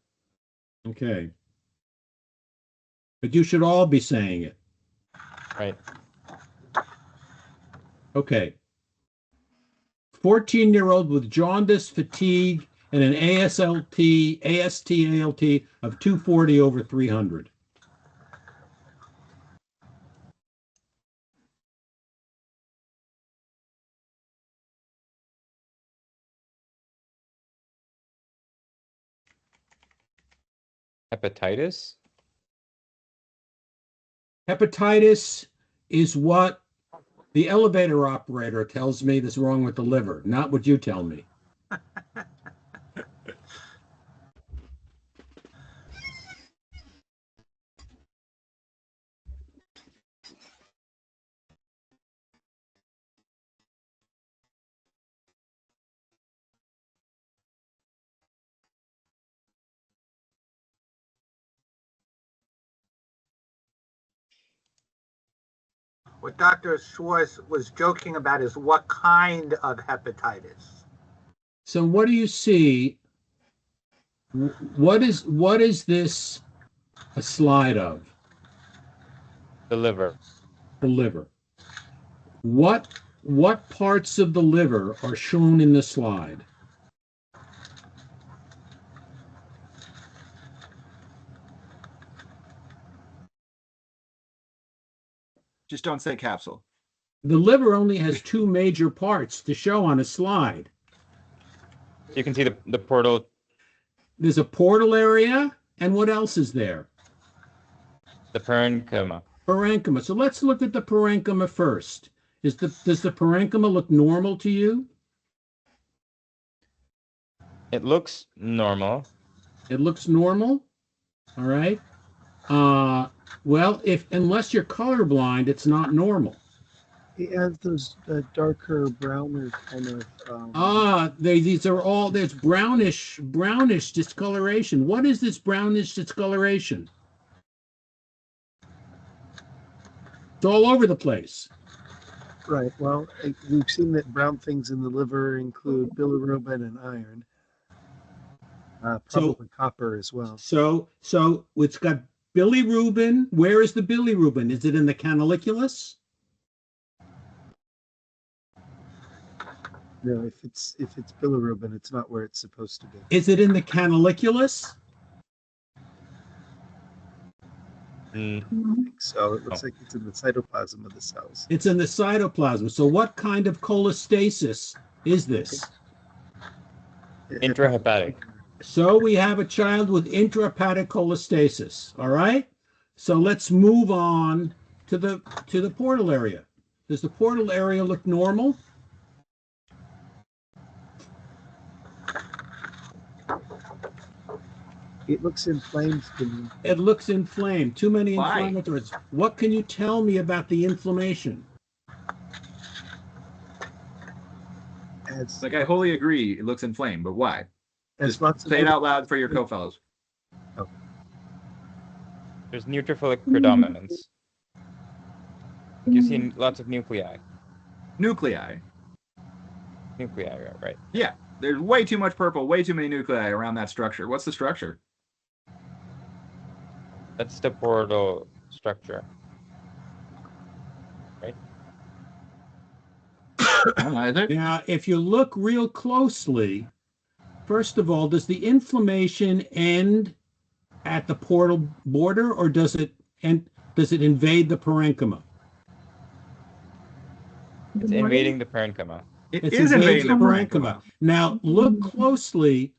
Okay. But you should all be saying it. Right. Okay. 14-year-old with jaundice, fatigue, and an AST-ALT of 240 over 300. Hepatitis? Hepatitis is what the elevator operator tells me is wrong with the liver, not what you tell me. What Dr. Schwarz was joking about is what kind of hepatitis. So what do you see? What is this a slide of? The liver. The liver. What parts of the liver are shown in the slide? Just don't say capsule. The liver only has two major parts to show on a slide. You can see the portal. There's a portal area, and what else is there? The parenchyma. Parenchyma. So let's look at the parenchyma first. Does the parenchyma look normal to you? It looks normal. It looks normal. All right. Well, unless you're colorblind, it's not normal. It has those darker, browner kind of. There's brownish discoloration. What is this brownish discoloration? It's all over the place. Right. Well, we've seen that brown things in the liver include bilirubin and iron. Probably copper as well. So it's got bilirubin. Where is the bilirubin? Is it in the canaliculus? No, if it's bilirubin, it's not where it's supposed to be. Is it in the canaliculus? So it looks like it's in the cytoplasm of the cells. It's in the cytoplasm. So what kind of cholestasis is this? Intrahepatic. So we have a child with intrahepatic cholestasis. All right. So let's move on to the portal area. Does the portal area look normal? It looks inflamed to me. It looks inflamed. Too many Why? inflammatories. What can you tell me about the inflammation? As, Like, I wholly agree, it looks inflamed, but why? as Just lots of say it out loud for your co-fellows. There's neutrophilic predominance. You see lots of nuclei. Nuclei. Nuclei, right? Yeah, there's way too much purple, way too many nuclei around that structure. What's the structure? That's the portal structure. Right? Is it? Now, if you look real closely, first of all, does the inflammation end at the portal border, or does it invade the parenchyma? It's invading the parenchyma. It It's is invading the parenchyma. Now, look closely.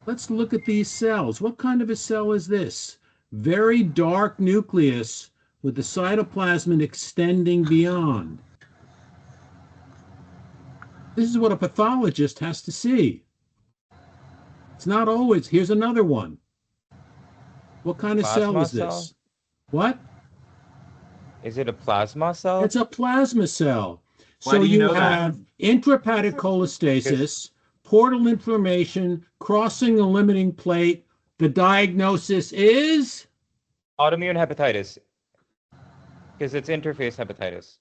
Let's look at these cells. What kind of a cell is this? Very dark nucleus with the cytoplasm extending beyond. This is what a pathologist has to see. It's not always. Here's another one. What kind of cell Plasma is this? cell? What? Is it a plasma cell? It's a plasma cell. Why So do you you know that? have intrahepatic cholestasis, portal inflammation, crossing the limiting plate. The diagnosis is? Autoimmune hepatitis. Because it's interface hepatitis.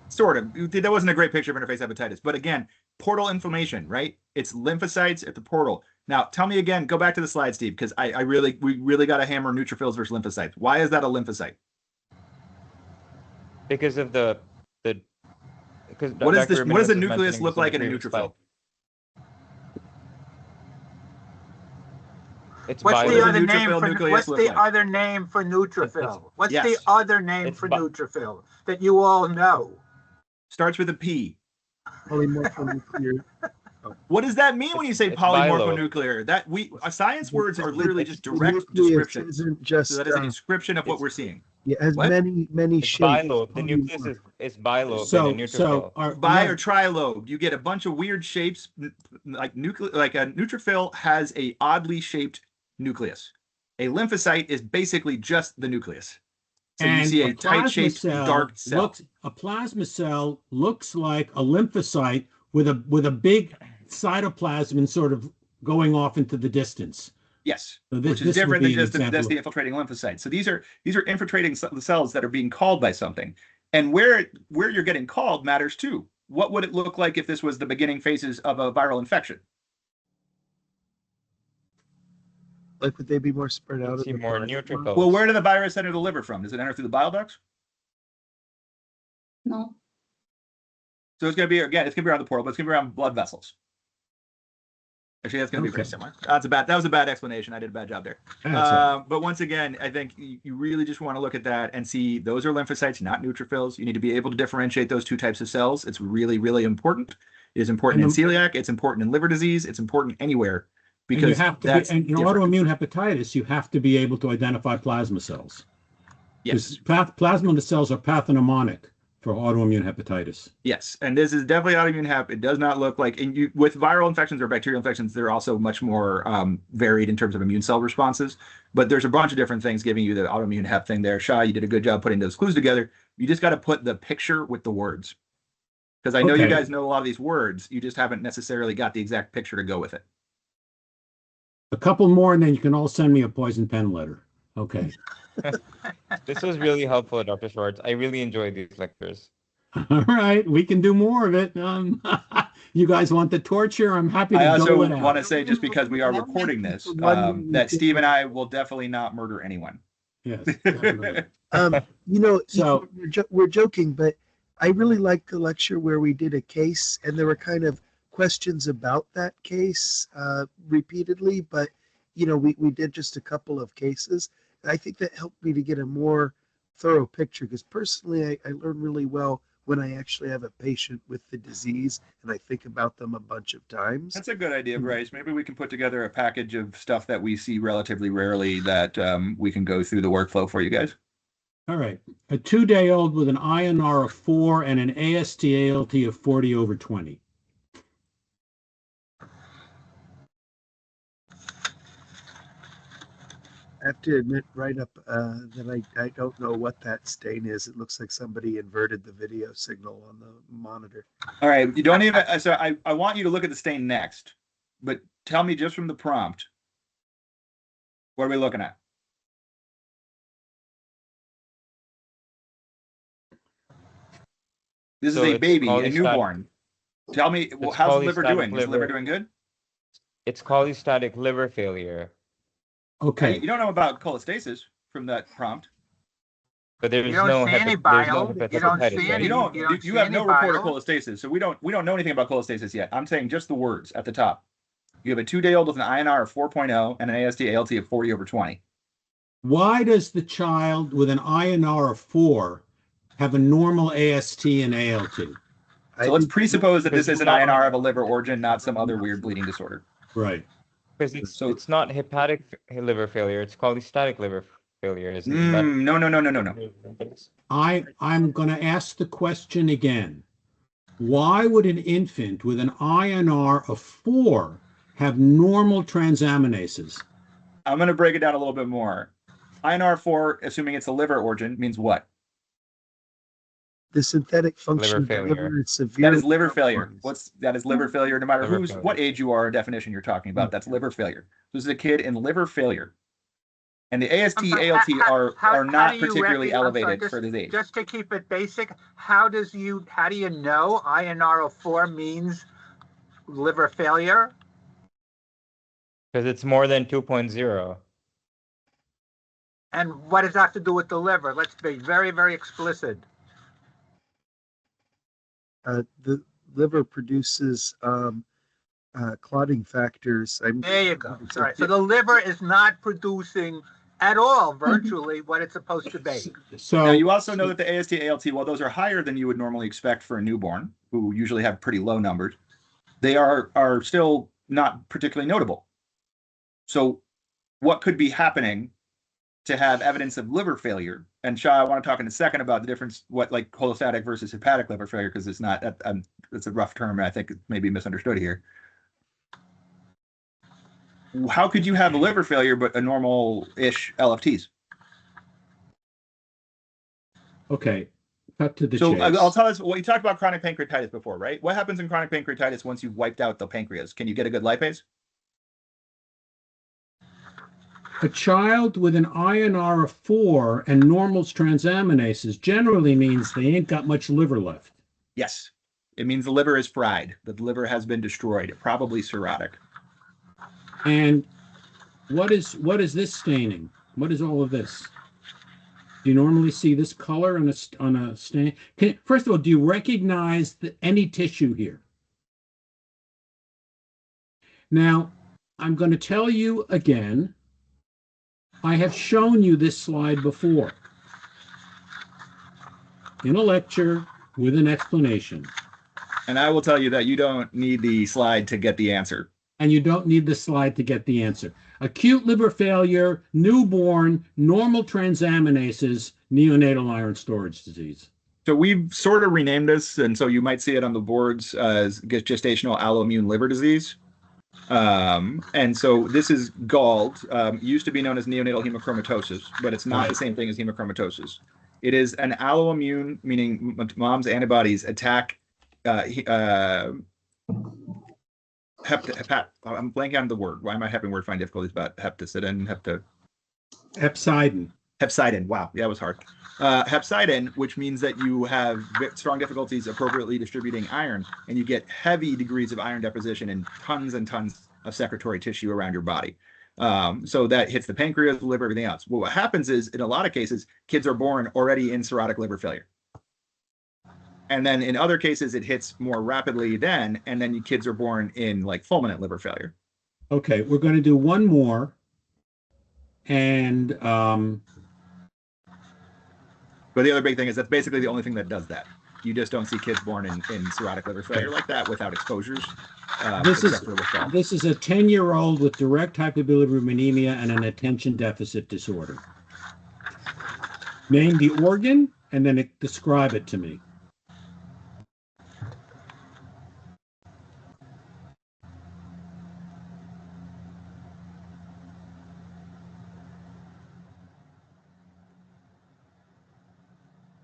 Sort of. That wasn't a great picture of interface hepatitis. But again, portal inflammation, right? It's lymphocytes at the portal. Now, tell me again, go back to the slide, Steve, because we really got to hammer neutrophils versus lymphocytes. Why is that a lymphocyte? Because of the because What does Dr. the Ramirez was nucleus mentioning look this in like the in a previous neutrophil? slide. It's What's What the does a other name neutrophil for nucleus what's look the like? other name for neutrophil? What's the Yes. other name It's for bi- neutrophil that you all know? Starts with a P. polymorphonuclear. What does that mean when you say It's polymorphonuclear? Science words are literally just direct The nucleus descriptions. isn't just So that is a description of what it's- we're seeing. it has What? many It's shapes. bilobe. The nucleus is bilobe So, in a neutrophil. Bi or trilobe, you get a bunch of weird shapes. Like a neutrophil has a oddly shaped nucleus. A lymphocyte is basically just the nucleus. So you see a tight-shaped, dark cell. A plasma cell looks like a lymphocyte with a big cytoplasm sort of going off into the distance. Yes, So which this is different would than be an just example the infiltrating lymphocytes. So these are infiltrating the cells that are being called by something, and where you're getting called matters too. What would it look like if this was the beginning phases of a viral infection? Like, would they be more spread You out? see in the more body? neutrophils. Well, where did the virus enter the liver from? Does it enter through the bile ducts? No. So it's going to be around the portal, but it's going to be around blood vessels. Actually, that's going to be very Okay. similar. That was a bad explanation. I did a bad job there. That's all right. But once again, I think you really just want to look at that and see those are lymphocytes, not neutrophils. You need to be able to differentiate those two types of cells. It's really, really important. It is important in And celiac. It's important in liver disease. It's important anywhere And you because have to that's and in different. autoimmune hepatitis, you have to be able to identify plasma cells. Yes. Plasma cells are pathognomonic for autoimmune hepatitis. Yes, and this is definitely autoimmune hep. It does not look like, and with viral infections or bacterial infections, they're also much more varied in terms of immune cell responses. But there's a bunch of different things giving you the autoimmune hep thing there. Shai, you did a good job putting those clues together. You just got to put the picture with the words. Because I know you Okay. guys know a lot of these words. You just haven't necessarily got the exact picture to go with it. A couple more, and then you can all send me a poison pen letter. Okay. This was really helpful, Dr. Schwarz. I really enjoyed these lectures. All right. We can do more of it. You guys want the torture? I'm happy to I also dole it out. want to say, just because we are recording this, that Steve and I will definitely not murder anyone. Yes. definitely. So So- we're joking, but I really liked the lecture where we did a case and there were kind of questions about that case repeatedly, but we did just a couple of cases. I think that helped me to get a more thorough picture because personally, I learn really well when I actually have a patient with the disease and I think about them a bunch of times. That's a good idea, Bryce. Maybe we can put together a package of stuff that we see relatively rarely that we can go through the workflow for you guys. All right. A 2-day-old with an INR of 4 and an AST/ALT of 40/20. I have to admit right up that I don't know what that stain is. It looks like somebody inverted the video signal on the monitor. All right, you don't even, so I want you to look at the stain next, but tell me just from the prompt, what are we looking at? This is a baby, a newborn. Tell me, well, how's the liver doing? Is the liver doing good? It's cholestatic liver failure. Okay. You don't know about cholestasis from that prompt. But there's You don't no see any bile. You don't see Yeah, any. you have no report of cholestasis, so we don't know anything about cholestasis yet. I'm saying just the words at the top. You have a 2-day-old with an INR of 4.0 and an AST/ALT of 40/20. Why does the child with an INR of 4 have a normal AST and ALT? So let's presuppose that this is an INR of a liver origin, not some other weird bleeding disorder. Right. Because it's not hepatic liver failure, it's cholestatic liver failure, isn't it? No. I'm going to ask the question again. Why would an infant with an INR of 4 have normal transaminases? I'm going to break it down a little bit more. INR 4, assuming it's a liver origin, means what? The synthetic function Liver of the liver is severe. That is liver failure. That is liver failure, no matter what age you are, definition you're talking about. That's liver failure. This is a kid in liver failure. And the AST, ALT are not particularly elevated for this age. Just to keep it basic, how do you know INR of 4 means liver failure? Because it's more than 2.0. And what does that have to do with the liver? Let's be very, very explicit. The liver produces clotting factors. There you go. All right. So the liver is not producing at all, virtually, what it's supposed to be. So now you also know that the AST, ALT, while those are higher than you would normally expect for a newborn, who usually have pretty low numbers, they are still not particularly notable. So what could be happening to have evidence of liver failure? And Shah, I want to talk in a second about the difference, what like cholestatic versus hepatic liver failure, because it's not, it's a rough term. I think it may be misunderstood here. How could you have a liver failure but a normal-ish LFTs? Okay, cut to the so chase. I'll tell us, well, you talked about chronic pancreatitis before, right? What happens in chronic pancreatitis once you've wiped out the pancreas? Can you get a good lipase? A child with an INR of 4 and normal transaminases generally means they ain't got much liver left. Yes. It means the liver is fried. The liver has been destroyed, probably cirrhotic. And what is this staining? What is all of this? Do you normally see this color on a stain? First of all, do you recognize any tissue here? Now, I'm going to tell you again, I have shown you this slide before in a lecture with an explanation. And I will tell you that you don't need the slide to get the answer. And you don't need the slide to get the answer. Acute liver failure, newborn, normal transaminases, neonatal iron storage disease. So we've sort of renamed this, and so you might see it on the boards as gestational alloimmune liver disease. And so this is GALD, used to be known as neonatal hemochromatosis, but it's not the same thing as hemochromatosis. It is an alloimmune, meaning mom's antibodies attack I'm blanking on the word. Why am I having word find difficulties about hepcidin? Hepcidin. Wow, yeah, it was hard. Hepcidin, which means that you have strong difficulties appropriately distributing iron, and you get heavy degrees of iron deposition and tons of secretory tissue around your body. So that hits the pancreas, the liver, everything else. Well, what happens is, in a lot of cases, kids are born already in cirrhotic liver failure. And then in other cases, it hits more rapidly then, and then kids are born in like fulminant liver failure. Okay, we're going to do one more. And But the other big thing is that's basically the only thing that does that. You just don't see kids born in cirrhotic liver failure like that without exposures. This is except for withdrawal. this is a 10-year-old with direct hypobilirubinemia and an attention deficit disorder. Name the organ and then describe it to me.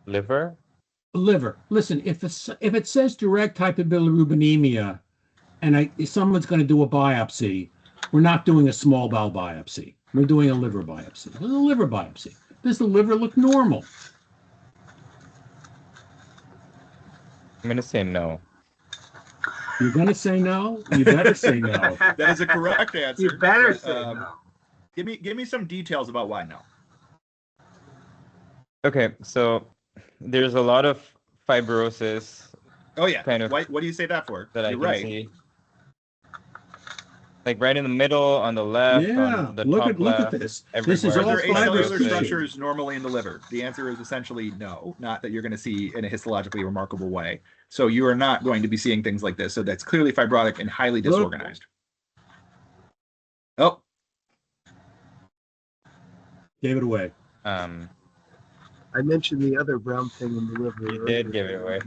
Liver? Liver. Listen, if it says direct hypobilirubinemia and someone's going to do a biopsy, we're not doing a small bowel biopsy. We're doing a liver biopsy. This is a liver biopsy. Does the liver look normal? I'm going to say no. You're going to say no? You better say no. That is a correct answer. You better say no. Give me some details about why no. Okay, so there's a lot of fibrosis Oh yeah. Kind of What do you say that for? that I You're can right. see. Like right in the middle, on the left, Yeah, on the look top at left. this. This is everywhere. Are all there fibrous acellular tissue. structures normally in the liver? The answer is essentially no, not that you're going to see in a histologically remarkable way. So you are not going to be seeing things like this. So that's clearly fibrotic and highly Look. disorganized. Oh, Gave it away. I mentioned the other brown thing in the liver. You did give it away.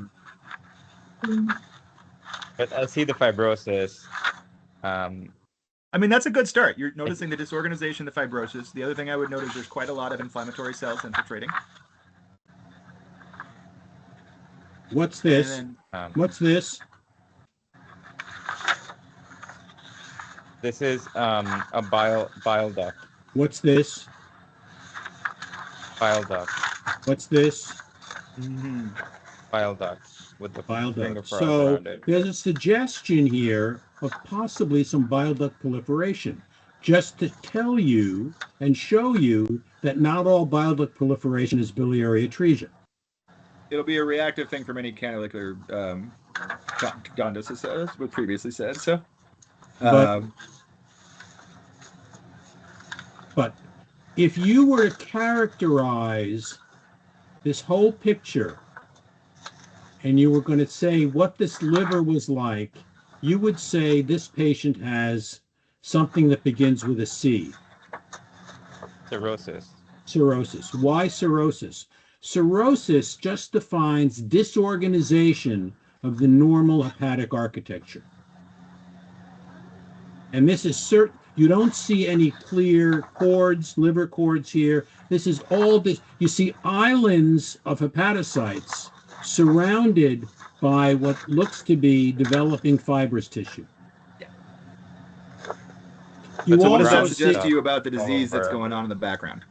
But I see the fibrosis. I mean, that's a good start. You're noticing the disorganization, the fibrosis. The other thing I would note is there's quite a lot of inflammatory cells infiltrating. What's this? And What's this? This is a bile duct. What's this? Bile duct. What's this? Bile duct with the Bile finger duct. froth So around it. there's a suggestion here of possibly some bile duct proliferation, just to tell you and show you that not all bile duct proliferation is biliary atresia. it'll be a reactive thing from any canalicular jaundice, as was previously said. So, But- But if you were to characterize this whole picture and you were going to say what this liver was like, you would say this patient has something that begins with a C. Cirrhosis. Cirrhosis. Why cirrhosis? Cirrhosis just defines disorganization of the normal hepatic architecture. And this is certain. You don't see any clear cords, liver cords here. This is all this. You see islands of hepatocytes surrounded by what looks to be developing fibrous tissue. You so what does that also suggest see, to you about the disease that's over. going on in the background?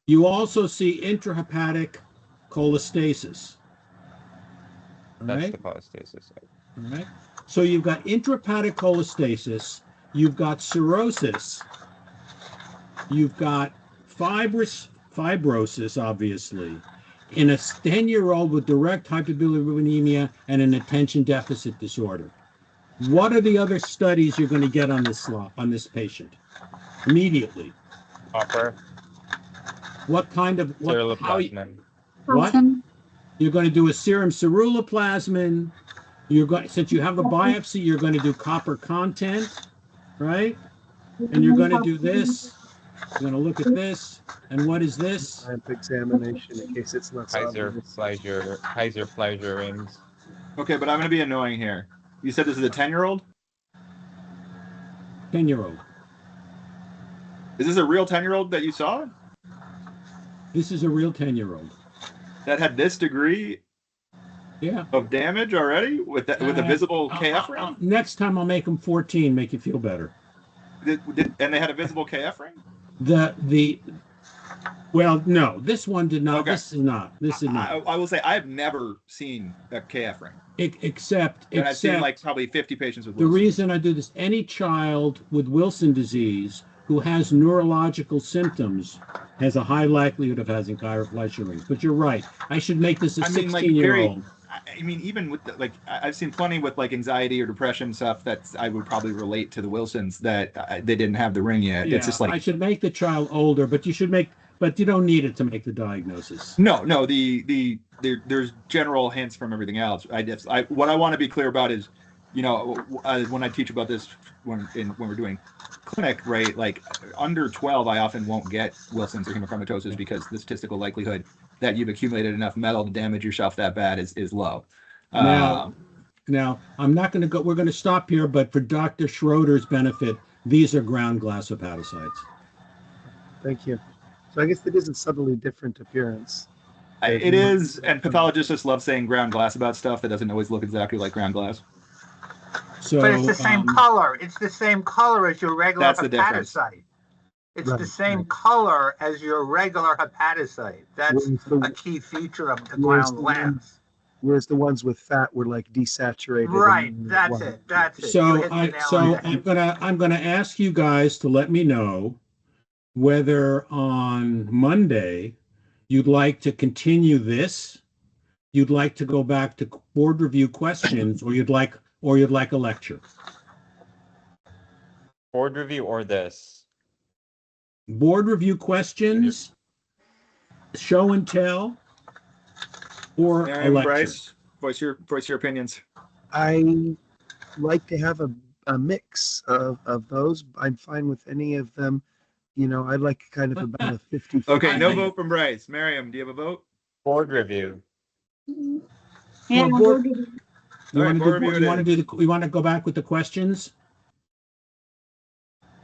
you also see intrahepatic cholestasis. That's Right? the cholestasis. All right. So you've got intrahepatic cholestasis, you've got cirrhosis, you've got fibrosis, obviously, in a 10-year-old with direct hypobilirubinemia and an attention deficit disorder. What are the other studies you're going to get on this patient? Immediately. Copper, What kind of what? ceruloplasmin. What? You're going to do a serum ceruloplasmin. You're going, since you have the biopsy, you're going to do copper content, right? And you're going to do this. You're going to look at this. And what is this? Lamp examination in case it's not Kaiser-Fleischer rings. Okay, but I'm going to be annoying here. You said this is a 10-year-old? 10-year-old. Is this a real 10-year-old that you saw This is a real 10-year-old. that had this degree Yeah. of damage already with a visible KF ring? Next time I'll make them 14, make you feel better. And they had a visible KF ring? Well, no, this one did not. Okay. This is not. This is not. I will say I've never seen a KF ring. Except And I've seen like probably 50 patients with the Wilson. reason I do this, any child with Wilson disease who has neurological symptoms has a high likelihood of having Kaiser-Fleischer rings. But you're right. I should make this a I mean, like, 16-year-old. I mean, even with like, I've seen plenty with like anxiety or depression stuff that I would probably relate to the Wilsons that they didn't have the ring yet. Yeah, It's just like I should make the child older, but you don't need it to make the diagnosis. no. There's general hints from everything else. What I want to be clear about is, you know, when I teach about this when we're doing clinic, right? Like under 12, I often won't get Wilson's or hemochromatosis because the statistical likelihood that you've accumulated enough metal to damage yourself that bad is low. Now, I'm not going to go, we're going to stop here, but for Dr. Schroeder's benefit, these are ground glass hepatocytes. Thank you. So I guess it is a subtly different appearance. It is, and pathologists just love saying ground glass about stuff that doesn't always look exactly like ground glass. So, But it's the same color. It's the same color as your regular That's the difference. hepatocyte. It's Right, the same right. color as your regular hepatocyte. That's Whereas a key feature of the whereas ground the glass. Whereas the ones with fat were like desaturated. Right, and that's white. it. That's it. You So hit the nail on the head. I'm gonna ask you guys to let me know whether on Monday you'd like to continue this, you'd like to go back to board review questions, or you'd like a lecture. Board review or this? Board review questions, show and tell, or a Miriam, lecture. Bryce, voice your opinions. I like to have a mix of those. I'm fine with any of them. You know, I like kind of about a 50. Okay, no vote from Bryce. Miriam, do you have a vote? Board review. Yeah, Well, board- good. You All right, want board review it is. we want to go back with the questions?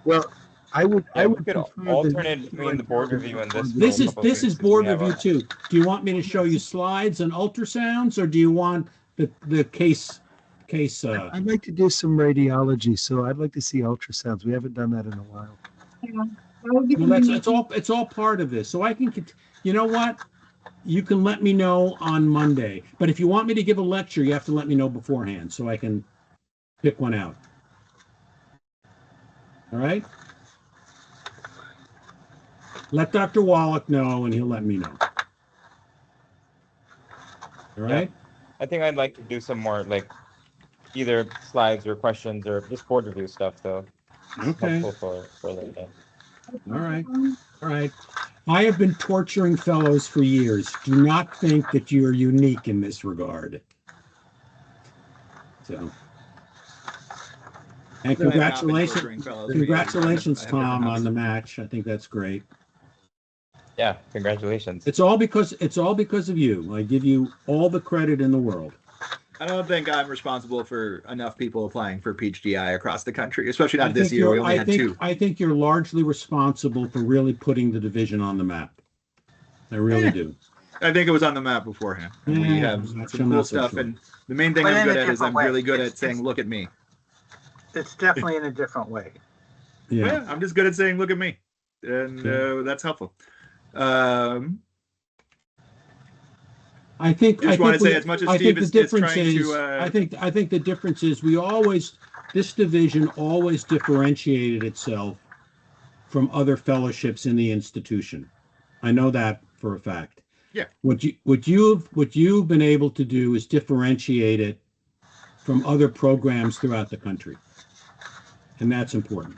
Well, I would We could prefer alternate between the board review and this. This for a is couple this weeks is if board we have review a- too. Do you want me to show you slides and ultrasounds, or do you want the case? I'd like to do some radiology, so I'd like to see ultrasounds. We haven't done that in a while. Yeah. I will be Well, coming it's all part of this. So I can, you know what? You can let me know on Monday. But if you want me to give a lecture, you have to let me know beforehand so I can pick one out. All right? Let Dr. Wallach know and he'll let me know. All right? I think I'd like to do some more like either slides or questions or just board review stuff though. Okay. Helpful for later. All right. All right. I have been torturing fellows for years. Do not think that you are unique in this regard. So, and congratulations, Tom, on the match. I think that's great. Yeah, congratulations. It's all because of you. I give you all the credit in the world. I don't think I'm responsible for enough people applying for PhDI across the country, especially not this year. We only had two. I think you're largely responsible for really putting the division on the map. I really do. I think it was on the map beforehand. And we have some cool stuff. And the main thing But I'm in a good at is I'm different way. really good at It's- saying, look at me. It's definitely in a different way. Yeah. I'm just good at saying, look at me. And that's helpful. I think Just want to say, as much as Steve is trying to, I think the difference is this division always differentiated itself from other fellowships in the institution. I know that for a fact. Yeah. What you've been able to do is differentiate it from other programs throughout the country, and that's important.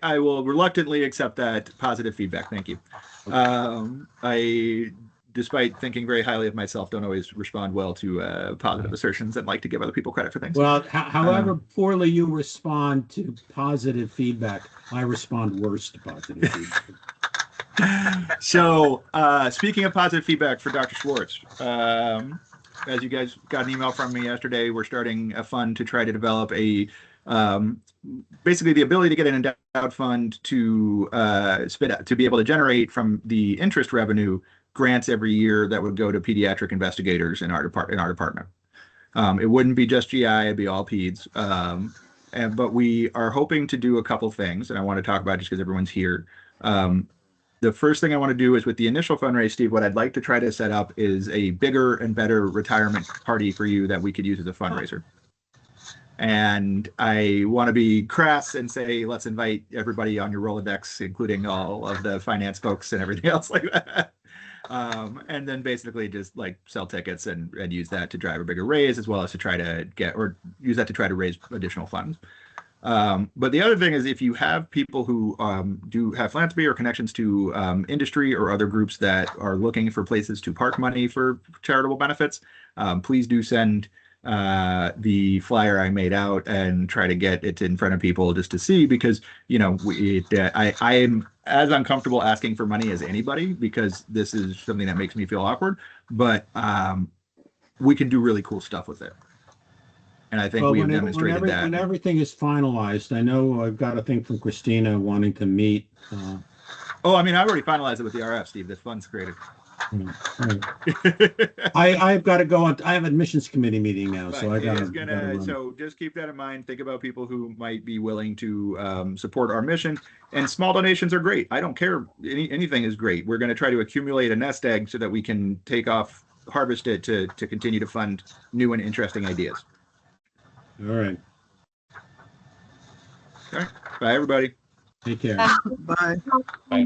I will reluctantly accept that positive feedback. Thank you. I, despite thinking very highly of myself, don't always respond well to positive assertions and like to give other people credit for things. Well, however poorly you respond to positive feedback, I respond worse to positive feedback. So, speaking of positive feedback for Dr. Schwarz, as you guys got an email from me yesterday, we're starting a fund to try to develop a basically the ability to get an endowed fund to to be able to generate from the interest revenue grants every year that would go to pediatric investigators in our department. It wouldn't be just GI; it'd be all peds. But we are hoping to do a couple things, and I want to talk about just because everyone's here. The first thing I want to do is with the initial fundraise, Steve, what I'd like to try to set up is a bigger and better retirement party for you that we could use as a fundraiser. And I want to be crass and say, let's invite everybody on your Rolodex, including all of the finance folks and everything else like that. And then basically just like sell tickets and use that to drive a bigger raise, as well as to try to get, or use that to try to raise additional funds. But the other thing is, if you have people who do have philanthropy or connections to industry or other groups that are looking for places to park money for charitable benefits, please do send the flyer I made out and try to get it in front of people just to see, because, you know, I am as uncomfortable asking for money as anybody, because this is something that makes me feel awkward, but we can do really cool stuff with it. And I think Well, we have demonstrated that. when everything is finalized, I know I've got a thing from Christina wanting to meet. Oh, I mean, I've already finalized it with the RF, Steve. This fund's created. I've got to go on. I have admissions committee meeting now, so I got to. So just keep that in mind. Think about people who might be willing to support our mission. And small donations are great. I don't care. Anything is great. We're going to try to accumulate a nest egg so that we can harvest it to continue to fund new and interesting ideas. All right. All right. Bye, everybody. Take care. Bye. Bye.